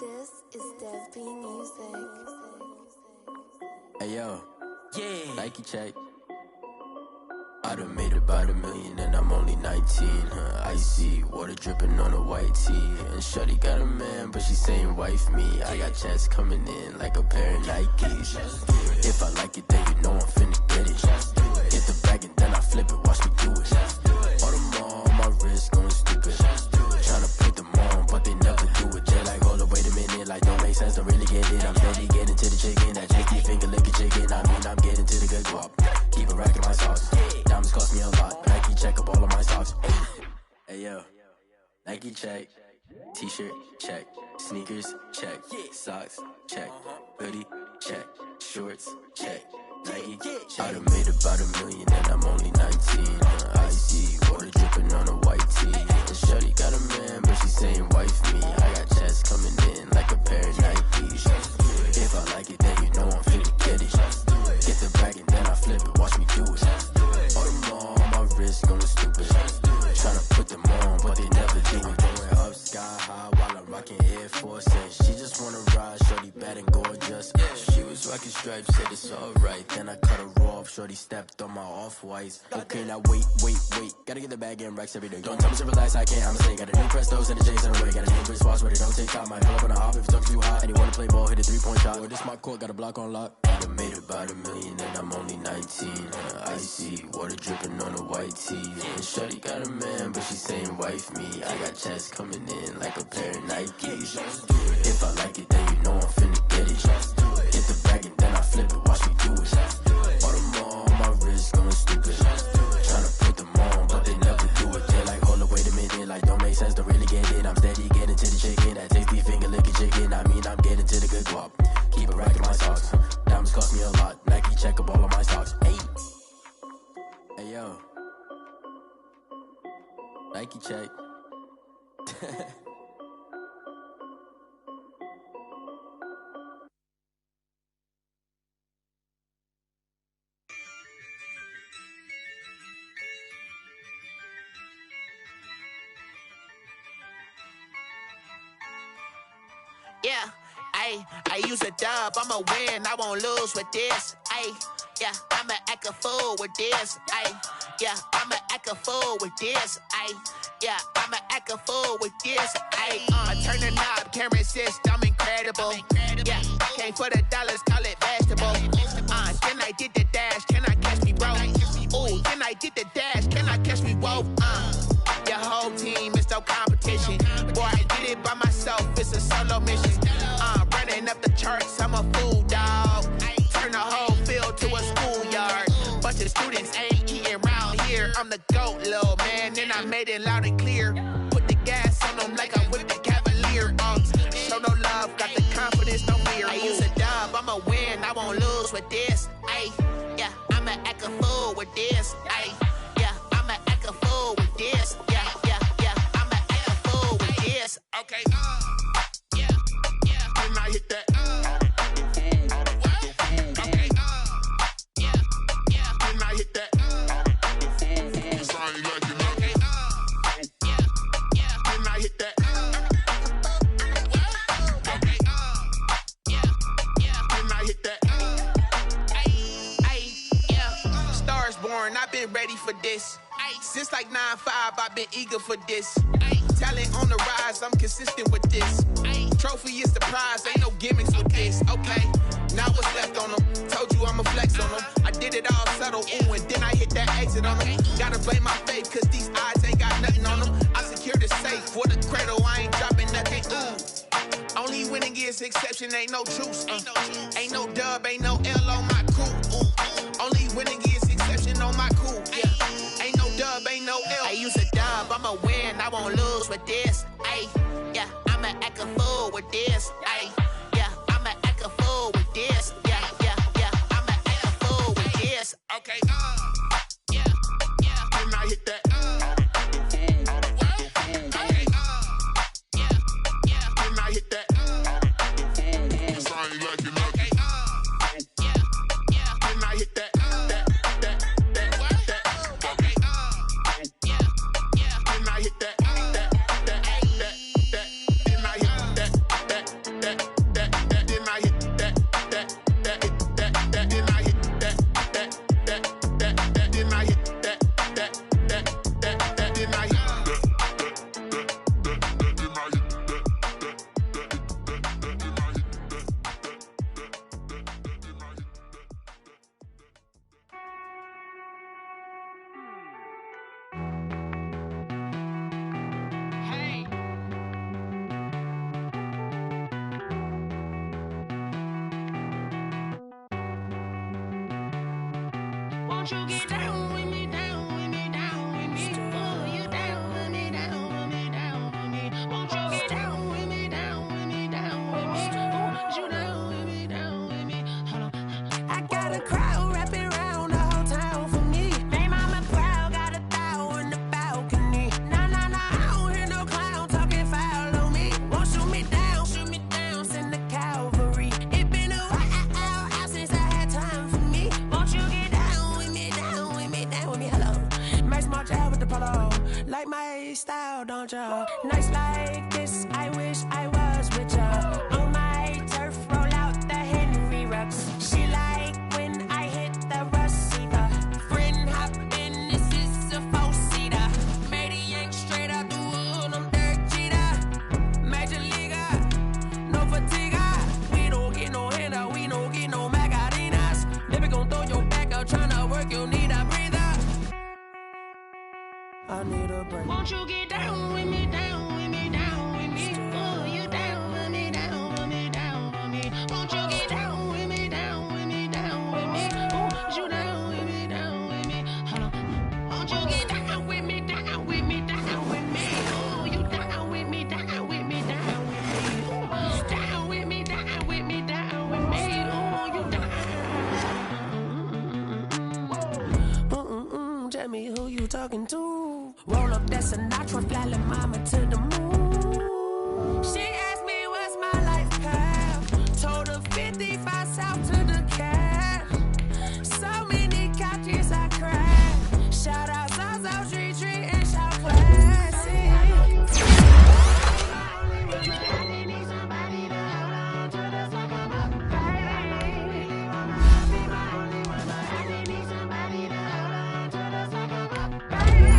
This is Dev B Music. Hey yo, Yeah. Nike check. I done made about $1 million and I'm only 19. Icy water dripping on a white tee. And shorty got a man, but she saying wife me. I got checks coming in like a pair of Nikes. If I like it, then you know I'm finna get it. Get the bag and then I flip it, watch me do it. All them on my wrist going stupid. Tryna put them on, but they never do it. They're like, hold up, wait a minute, like don't make sense, don't really get it. I'm steady getting to the chicken, that tasty finger licking chicken. I mean, I'm getting to the good guap. Keep a rack in my sauce. Diamonds cost me a lot. Nike check up all of my stocks. Hey yo, Nike check. T-shirt check. Sneakers check. Socks check. Hoodie check. Shorts check. Nike check. I done made about $1 million and I'm only 19. Icy water dripping on a white tee. And shorty got a man, but she saying wife me. I got checks coming in like a pair of Nikes. If I like it, then you know I'm finna get it. Get the bag and then I flip it, watch me do it. All them on my wrist going stupid. Tryna put them on, but they never do it. Going up sky high while I'm rocking Air Force. And she just wanna ride, shorty bad and gorgeous. She was rocking stripes, said it's alright. Then I cut her off, shorty stepped on my off-whites. Okay, now wait. Gotta get the bag and racks every day. Don't tell me to relax, I can't, I'm a snake. Got a new Prestos and a Jason away. Got a new wrist watch where they don't take time. Might pull up on a hop if it's too hot. And you wanna play ball, hit a 3-point shot. Or this my court, got a block on lock. I done made about $1 million and I'm only 19. Icy water dripping on a white tee. And shorty got a man, but she saying wife me. I got checks coming in like a pair of Nikes. If I like it, then you know I'm finna get it. Get the bag and then I flip it, watch me do it. All them on my wrist going stupid. Tryna put them on, but they never do it. They're like, hold up, wait a minute, like don't make sense, don't really get it. I'm steady getting to the chicken, that tasty finger licking chicken. I mean, I'm getting to the good guap. Keep a rack in my socks. Diamonds cost me a lot. Nike check up all of my stocks. Hey yo, Nike check. Yeah, I use a dub, I'ma win, I won't lose with this. Yeah, I'ma act a fool with this. Yeah, I'ma act a fool with this. Yeah, I'ma act a fool with this. I turn the knob, camera assist, I'm incredible. Yeah, came for the dollars, call it vegetable. Then I did the dash, can I catch me, bro? Ooh, then I did the dash, can I catch me, whoa? Your whole team is no competition. Boy, I did it by myself, it's a solo mission. Running up the charts, I'm a fool, dog. Turn the whole field to a schoolyard. Bunch of students ain't eating round here. I'm the GOAT, little man, and I made it loud and clear. Put the gas on them like I'm with the Cavalier. Show no love, got the confidence, no fear. I use a dub, I'ma win, I won't lose with this. Yeah, I'ma act a fool with this. Yeah, I'ma act a fool with this. Yeah, I'ma act a fool with this. Okay. When I hit that. Okay. When I hit that. Cause I ain't like it now. Okay. When I hit that. Okay. When I hit that. Yeah. Stars born, I've been ready for this. Since like 9-5, I've been eager for this. Talent on the rise, I'm consistent with this. Trophy is the prize, ain't no gimmicks with this. Okay, now what's left on them? Told you I'ma flex on them. I did it all subtle, ooh, and then I hit that exit on them. Gotta blame my faith, cause these eyes ain't got nothing on them. I secure the safe for the cradle, I ain't dropping nothing, ooh. Only winning is exception, ain't no truce. Ain't no dub, ain't no L on my crew, ooh. Only winning is exception on my crew, yeah. Ain't no dub, ain't no L. I use a dub, I'ma win, I won't lose with this. Yeah, I'ma act a fool with this. Yeah, I'ma act a fool with this. Yeah, I'ma act a fool with this. Okay. When I hit that. Okay. When I hit that. Cause I ain't like it now. Okay. When I hit that. Won't you get down with me, down with me, down with me? Oh, you down with me, down with me, down with me. Won't you get down with me, down with me, down with me? Oh, you down with me, down with me? Hold on. I got a crowd wrapping around the whole town for me. Baby mama proud, got a thou in the balcony. Nah, nah, nah, I don't hear no clown talking foul on me. Won't shoot me down, send the cavalry. It been a while since I had time for me. Won't you get down with me, down with me, down with me? Hello. Max March out with the polo. Like my style, don't ya? Nights like this, I wish I was with ya. On my turf, roll out the Henry Rux. She like when I hit the receiver. Friend hop in, this is a four-seater. Made a yank straight out the wood, I'm Derek Jeter. Major leaguer, no fatigue. We don't get no handout, we don't get no Macarinas. Baby gon' throw your back out, tryna work, you need a breather. I need a break. Won't you get down with me, down with me, down with me? Oh, you down with me, down with me, down with me? Won't you get down with me, down with me, down with me? Oh, you down with me, down with me? Hold on. Won't you get down with me, down with me, down with me? Oh, you down with me, down with me, down with me? Oh, down with me, down with me, down with me? Oh, you down. Tell me who you talking to. Roll up that Sinatra, fly la mama to the moon. She asked me what's my life path. Told her 55 south to the cash. So many couches I cracked. Shout out Zaza, Tree Tree, and shout classic. I need somebody to hold on to the second up, baby. Be my only one, but I need somebody to hold on to the second up, baby.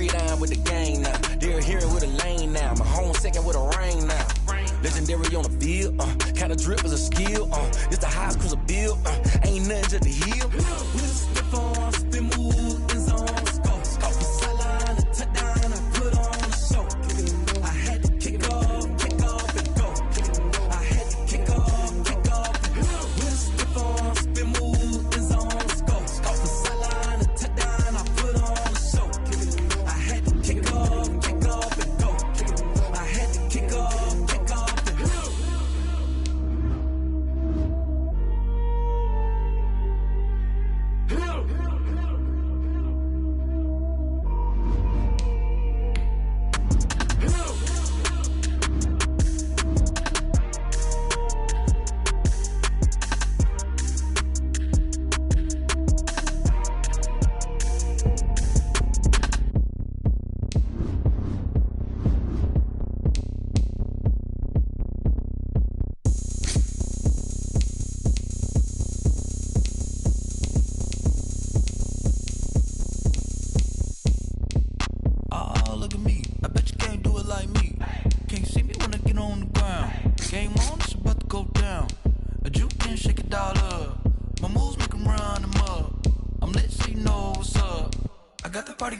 gridiron with the gang now. They're here with a lane now. My home second with a rain now. Legendary on the field, kinda drip is a skill, it's the highest cruiser bill, ain't nothing just the heel. We'll step on, spin move, in zone, scope the sideline, a touchdown, I put on the show. I had to kick off and go. I had to kick off and go. We'll step on, spin move, in zone, scope the sideline, a touchdown, I put on the show. I had to kick off and go. I had to kick off.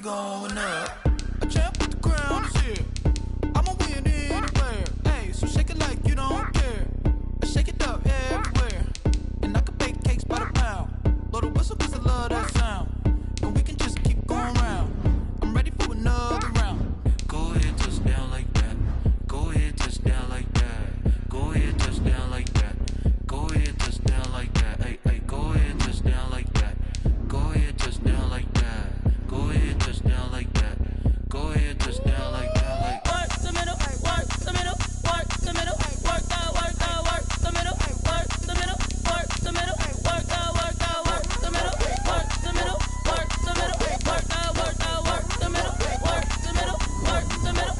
Going up, a champ with the crown is here. I'ma win anywhere. Hey, so shake it like you don't care. Shake it up everywhere. And I can bake cakes by the pound. Blow the whistle 'cause I love that sound. And we can just keep going round. I'm ready for another round. Go ahead, touch down like that. Go ahead, touch down like that. Go ahead, touch down like that. Go ahead, touch down like that. Hey, hey, go ahead, touch down like that. Go ahead, touch down like that. Go ahead, touch down like that. Go ahead, touch down like that. Like work the middle, work the middle, work the middle, work out, work the middle, work the middle, work the middle, work out, work the middle, work the middle, work the middle, work out, work the middle, work the middle, work the middle,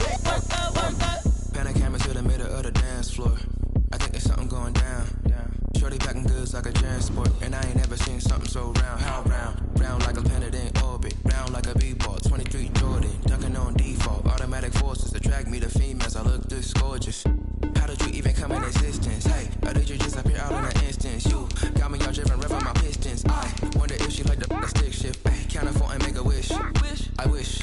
work out. Pan a camera to the middle of the dance floor. I think there's something going down. Shorty packing goods like a transport, and I ain't never seen something so round. How round? Round like a planet in orbit, round like a b-ball. 23 Jordan, dunking on default. Automatic forces attract me to females. I look this gorgeous. How did you even come in existence? Hey, or did you just appear out in an instance? You got me all driven, revving my pistons. I wonder if she like the stick shift. Ay, count a four and make a wish. I wish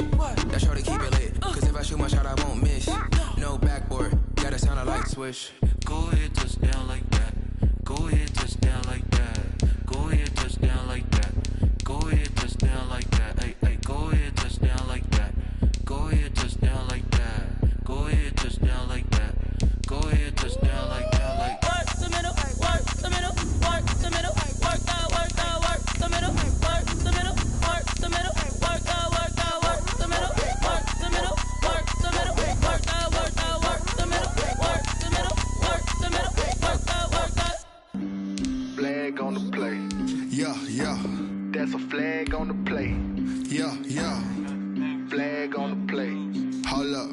that shorty keep it lit. 'Cause if I shoot my shot, I won't miss. No backboard, gotta sound a light switch. Go ahead, touch down like that. Go ahead, touch down like that. Go ahead, touch down like that. Go ahead, touch down like that. Hey, hey, go ahead, touch down like that. Go ahead, touch down like that. Go ahead, touch down like that. Go ahead, touch down like that. Like work the middle, work the middle, work the middle, work out, work the middle, work the middle, work the middle, work out, work the middle, work the middle, work the middle, work out, work the middle, work the middle, work the middle, work out. Flag on the play. Yeah, yeah. That's a flag on the play. Yeah, yeah. Flag on the play. Hold up.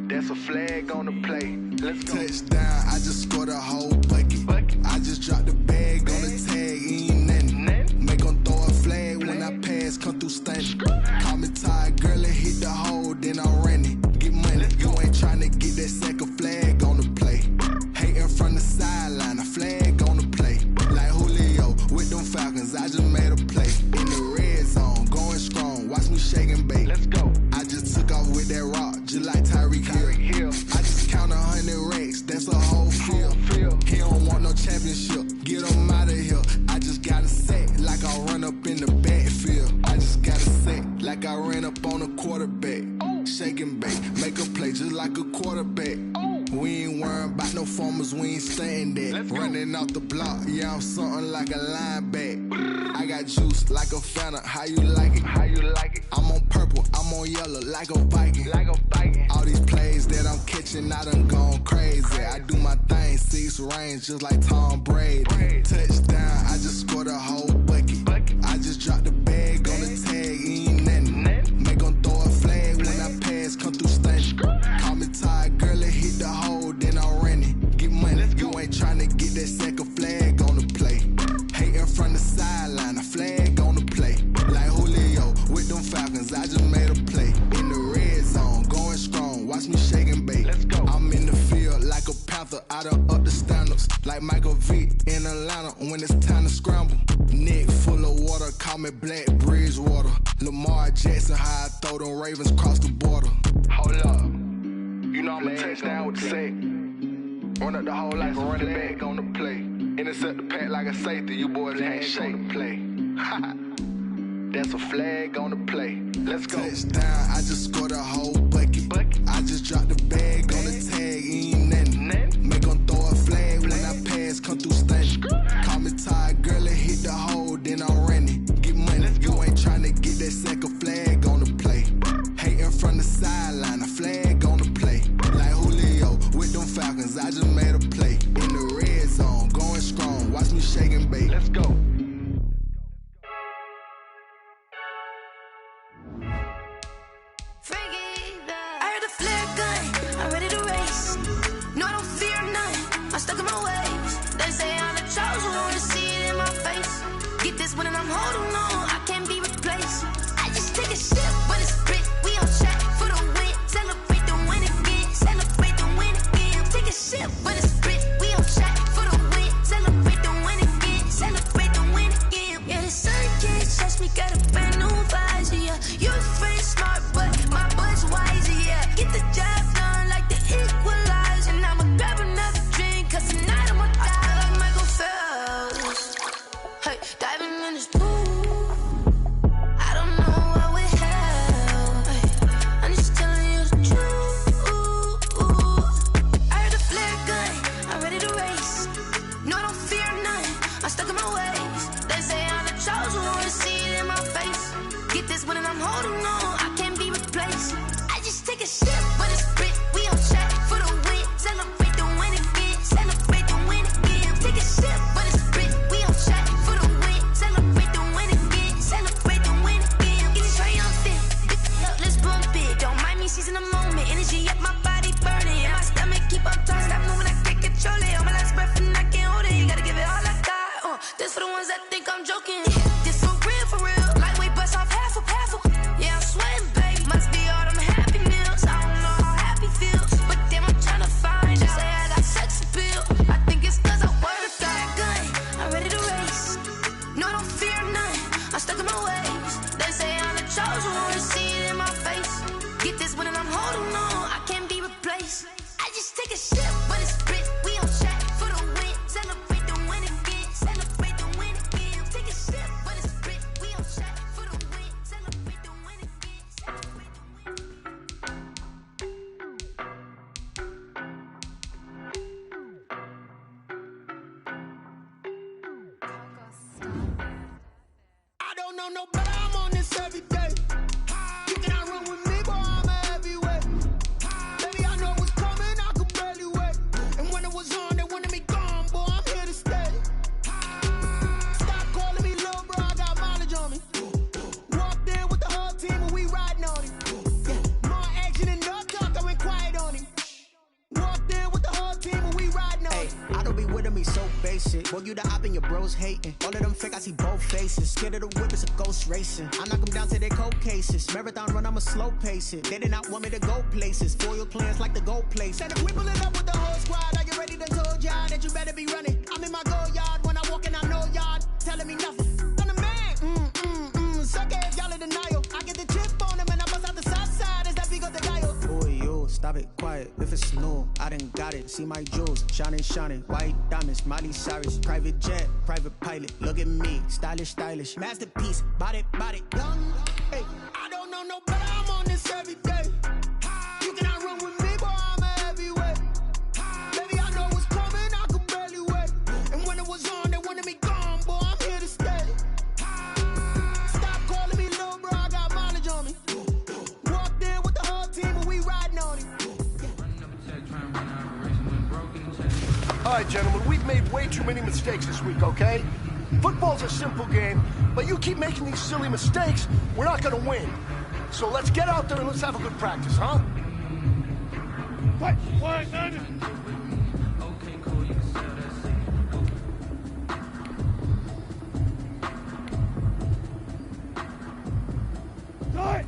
That's a flag on the play. Let's go. Touchdown, I just scored a whole bucket. I just dropped the bag on the tag, ain't nothing. Make 'em throw a flag when I pass, come through stunning. Call me tired, girl, and hit the hole, then I'm running. Get money, you ain't tryna get that second flag on the play. Hating from the sideline, a flag on the play. Like Julio with them Falcons, I just made a play. In the red zone, going strong, watch me shake and bake. Let's go. I just took off with that rock, just like Tyreek Hill. I just count 100 racks, that's a whole field. He don't want no championship, get him out of here. I just got a set, like I run up in the backfield. I just got a set, like I ran up on a quarterback. Shake and bake, make a play just like a quarterback. We ain't worrying about no formers, we ain't staying there. Running off the block, yeah, I'm something like a lineback. I got juice like a Fanta, how you like it? How you like it? I'm on purple, I'm on yellow, like a Viking. Like a Viking. All these plays that I'm catching, I done gone crazy. I do my thing, 6 range, just like Tom Brady. Touchdown, I just scored a whole bucket. I just dropped the bag on the tag, ain't nothing. Make 'em throw a flag when I pass, come through stunning. Call me tired, girl, and hit the hole, then I'm running. Get money, you ain't tryna get that second flag on the play. Hating from the sideline, a flag on the play. Like Julio with them Falcons, I just made a play. In the like Michael Vick in Atlanta when it's time to scramble. Neck full of water, call me Black Bridgewater. Lamar Jackson, how I throw them Ravens across the border. Hold up, you know I'm a touchdown with the sack. Run up the hole like a running back on the play. Intercept the pack like a safety, you boys ain't shake the play. That's a flag on the play. Let's go. Touchdown, I just scored a whole bucket. I just dropped the bag on the tag, ain't nothing. Make them throw a flag when I pass, come through stunning. Call me tired, girl, it hit the hole, then I'm running. Get money, you ain't tryna get that second flag on the play. Hating from the sideline, a flag on the play. Like Julio with them Falcons, I just made a play. In the red zone, going strong, watch me shake and bake. Let's go. When I'm holding on, I can't be replaced. I just take a sip, but it's split. We on track for the win. Celebrate the win again. Celebrate the win again. Take a sip, but it's split. We on track for the win. Celebrate the win again. Celebrate the win again. Yeah, the sun can't touch me. Got a brand new visor. Yeah, you're friend smart, but my bud's wiser. Yeah, get the job done like the equalizer. And I'ma grab another drink, cause tonight I'ma die like Michael Phelps. Hey, diving in this pool, I don't know what we have. I'm just telling you the truth. I heard the flare gun, I'm ready to race. No, I don't fear none, I'm stuck in my ways. They say I'm the chosen one, to see it in my face. Get this one and I'm holding on, I can't be replaced. I just take a sip, but it's split. We on track for the win. Celebrate the win again. Celebrate the win again. Take a sip, but it's split. We on track for the win. Celebrate the win again. Celebrate the win again. Get it triumphant. Let's bump it. Don't mind me seizing the moment. Energy up my body burning. And my stomach keep up turning. Stop moving, I can't control it. On my last breath and I can't hold it. You gotta give it all I got. This for the ones that think I'm joking. This for real, for real. Lightweight bust off half a. Yeah, I'm sweating, babe. Must be all them happy meals. I don't know how happy feels, but damn, I'm trying to find out. Say I got sex appeal. I think it's cause I work out. Gun, I'm ready to race. No, I don't fear none. I'm stuck in my ways. They say I'm the chosen one, to see it in my face. Get this one and I'm holding on. I can't be replaced. I just take a sip, but it's split. We on track for the win. Celebrate the win again. Celebrate the win again. Take a sip, but it's split. We on track for the win. Celebrate the win again. Celebrate the win. I don't know no better, I'm on this every day. You cannot run with me, boy, I'm a heavyweight. Baby, I know what's coming, I could barely wait. And when it was on, they wanted me gone, boy, I'm here to stay. Stop calling me little bro, I got mileage on me. Walked in with the whole team and we riding on him. Yeah, more action and no talk, I went quiet on him. Walked in with the whole team and we riding on him. I don't be with me so basic. Boy, you the op and your bros hating. All of them fake, I see both faces. Scared of the whip, it's a ghost racing. I knock them down to their cold cases. Marathon run, I'ma slow pace it. They did not want me to go places. Foil plans like the gold place. Said if we pull it up with the whole squad, are you ready to told y'all that you better be running? I'm in my go yard when I walk in, I know y'all telling me nothing. I'm the man, suck ass, y'all in denial. I get the chip on him and I bust out the south side as that beat go the dial. Boy, yo, stop it, quiet. If it's new, I done got it. See my jewels, shining, shining. White diamonds, Miley Cyrus. Private jet, private pilot. Look at me, stylish, stylish. Masterpiece, body, young. Hey, I don't know no better, I'm on this every day. You cannot run with me, boy, I'm a heavyweight. Baby, I know what's coming, I could barely wait. And when it was on, they wanted me gone, boy, I'm here to stay. Stop calling me little bro, I got mileage on me. Walked in with the whole team and we riding on him. All right, gentlemen, we've made way too many mistakes this week, okay? Football's a simple game, but you keep making these silly mistakes, we're not gonna win. So let's get out there and let's have a good practice, huh? What? Okay, cool, you can sell that seat. Start!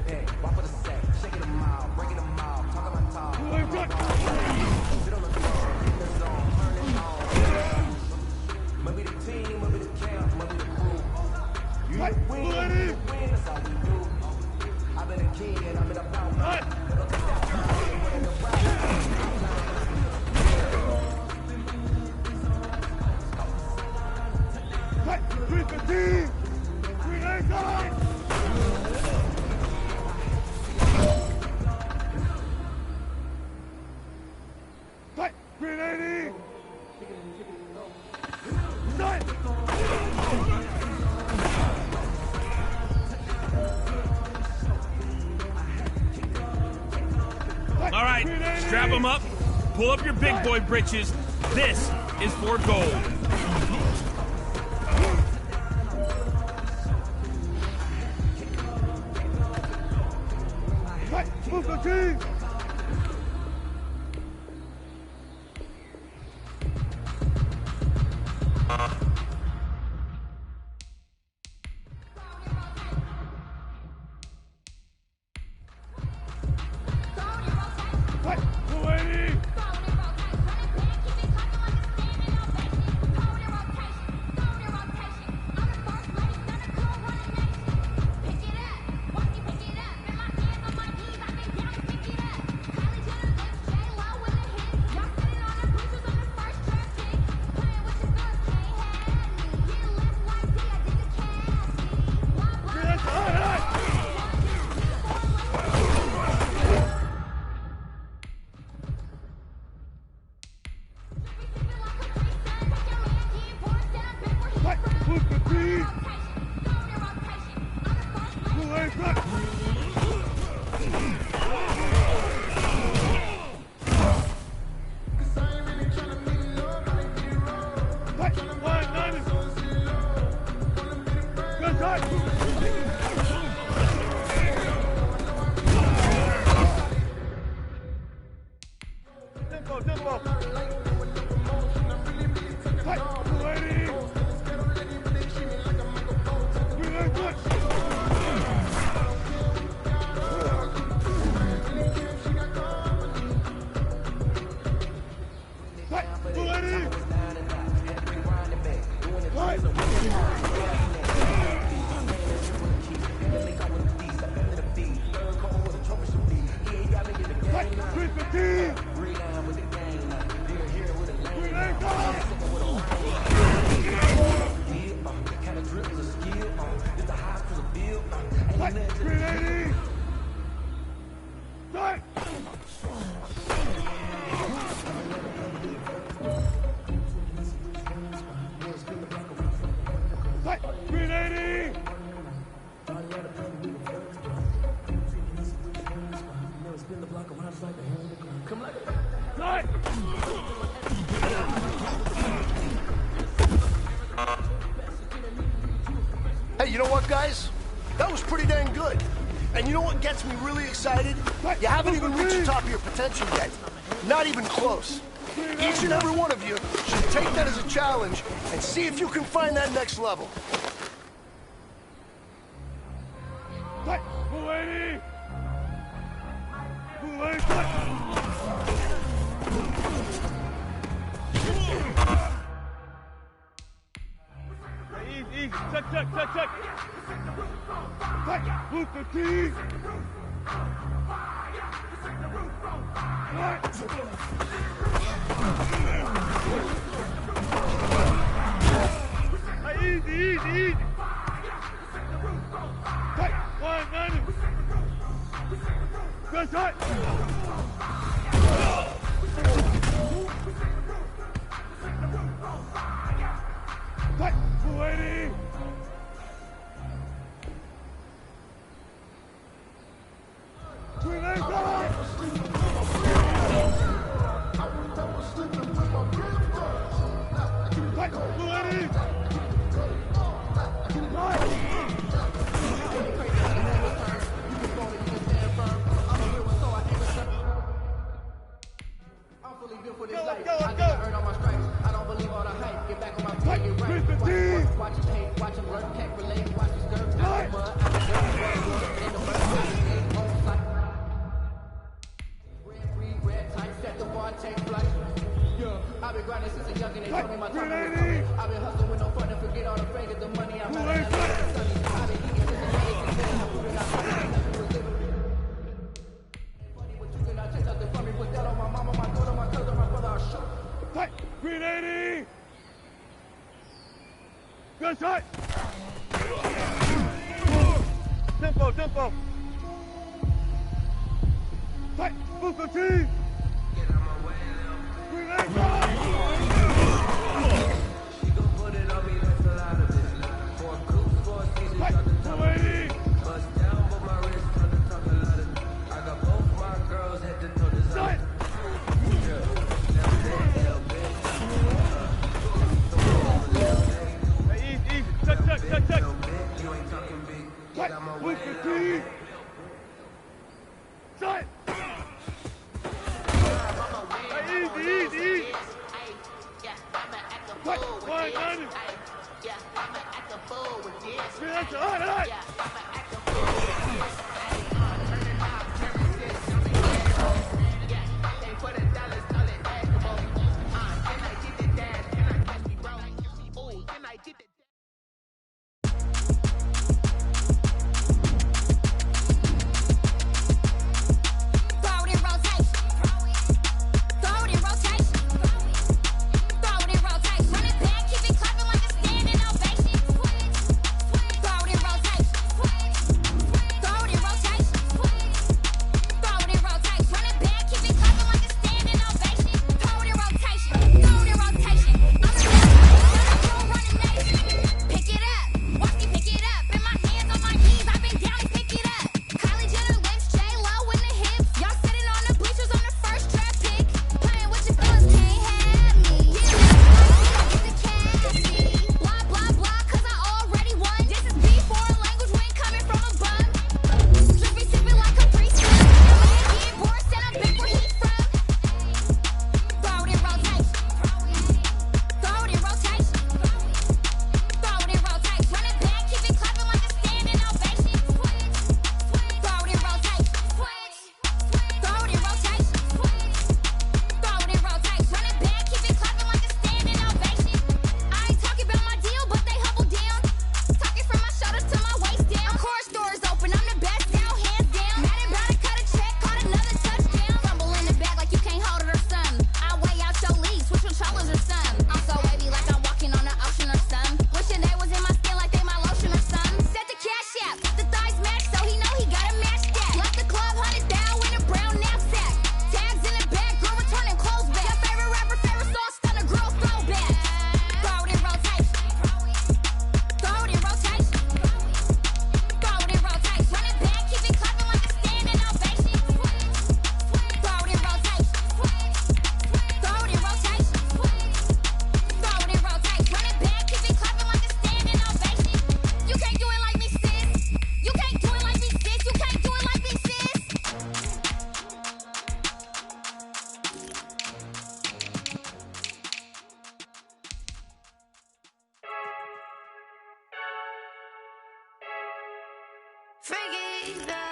impact. Walk for the sack, shaking them out, breaking them out, talking about talk. Sit on the throne, in the zone, turn it on. Maybe the team, maybe the camp, maybe the crew. You the win, that's all we do. I've been a king and I've been about my. All right, strap them up, pull up your big boy britches. This is for gold. Move the team! Hey, you know what, guys? That was pretty dang good. And you know what gets me really excited? You haven't even reached the top of your potential yet. Not even close. Each and every one of you should take that as a challenge and see if you can find that next level. Easy, check. Move the team. Easy. Tight, 190. Good tight. Tight, 280. Let's go. Tempo. Tight. Booster team.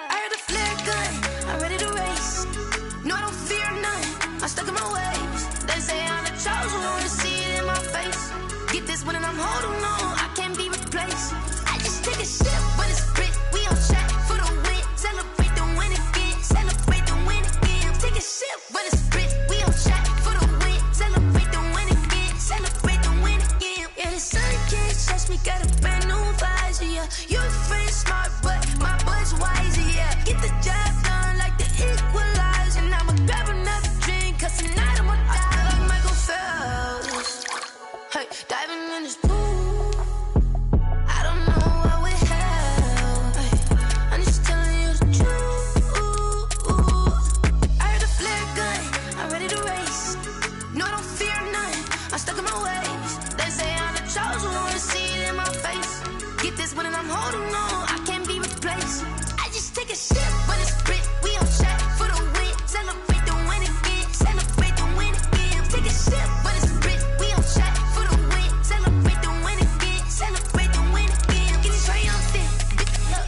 I heard a flare gun, I'm ready to race. No, I don't fear none, I'm stuck in my ways. They say I'm the chosen one, to see it in my face. Get this one and I'm holding on, I can't be replaced. I just take a sip when it's split, we on track for the win. Celebrate the win again, celebrate the win again. Take a sip when it's split, we on track for the win. Celebrate the win again, celebrate the win again. Yeah, the sun can't touch me, got a brand new visor, yeah. You're a friend smart, but my bud's wiser, yeah. Get the job done like the equalizer. And I'ma grab another drink, cause tonight I'ma die like Michael Phelps. Hey, diving in this pool, I don't know what we have. Hey, I'm just telling you the truth. I heard a flare gun, I'm ready to race. No, I don't fear none, I'm stuck in my ways. They say I'm the chosen one, to see it in my face. Get this one and I'm holding on, I can't be replaced. I just take a sip when it's split, we on track for the win. Celebrate the win again, celebrate the win again. Take a sip when it's split, we on track for the win. Celebrate the win again, celebrate the win again. Get it triumphant,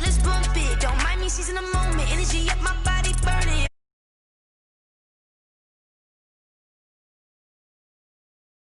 let's bump it. Don't mind me seizing the moment, energy up my body.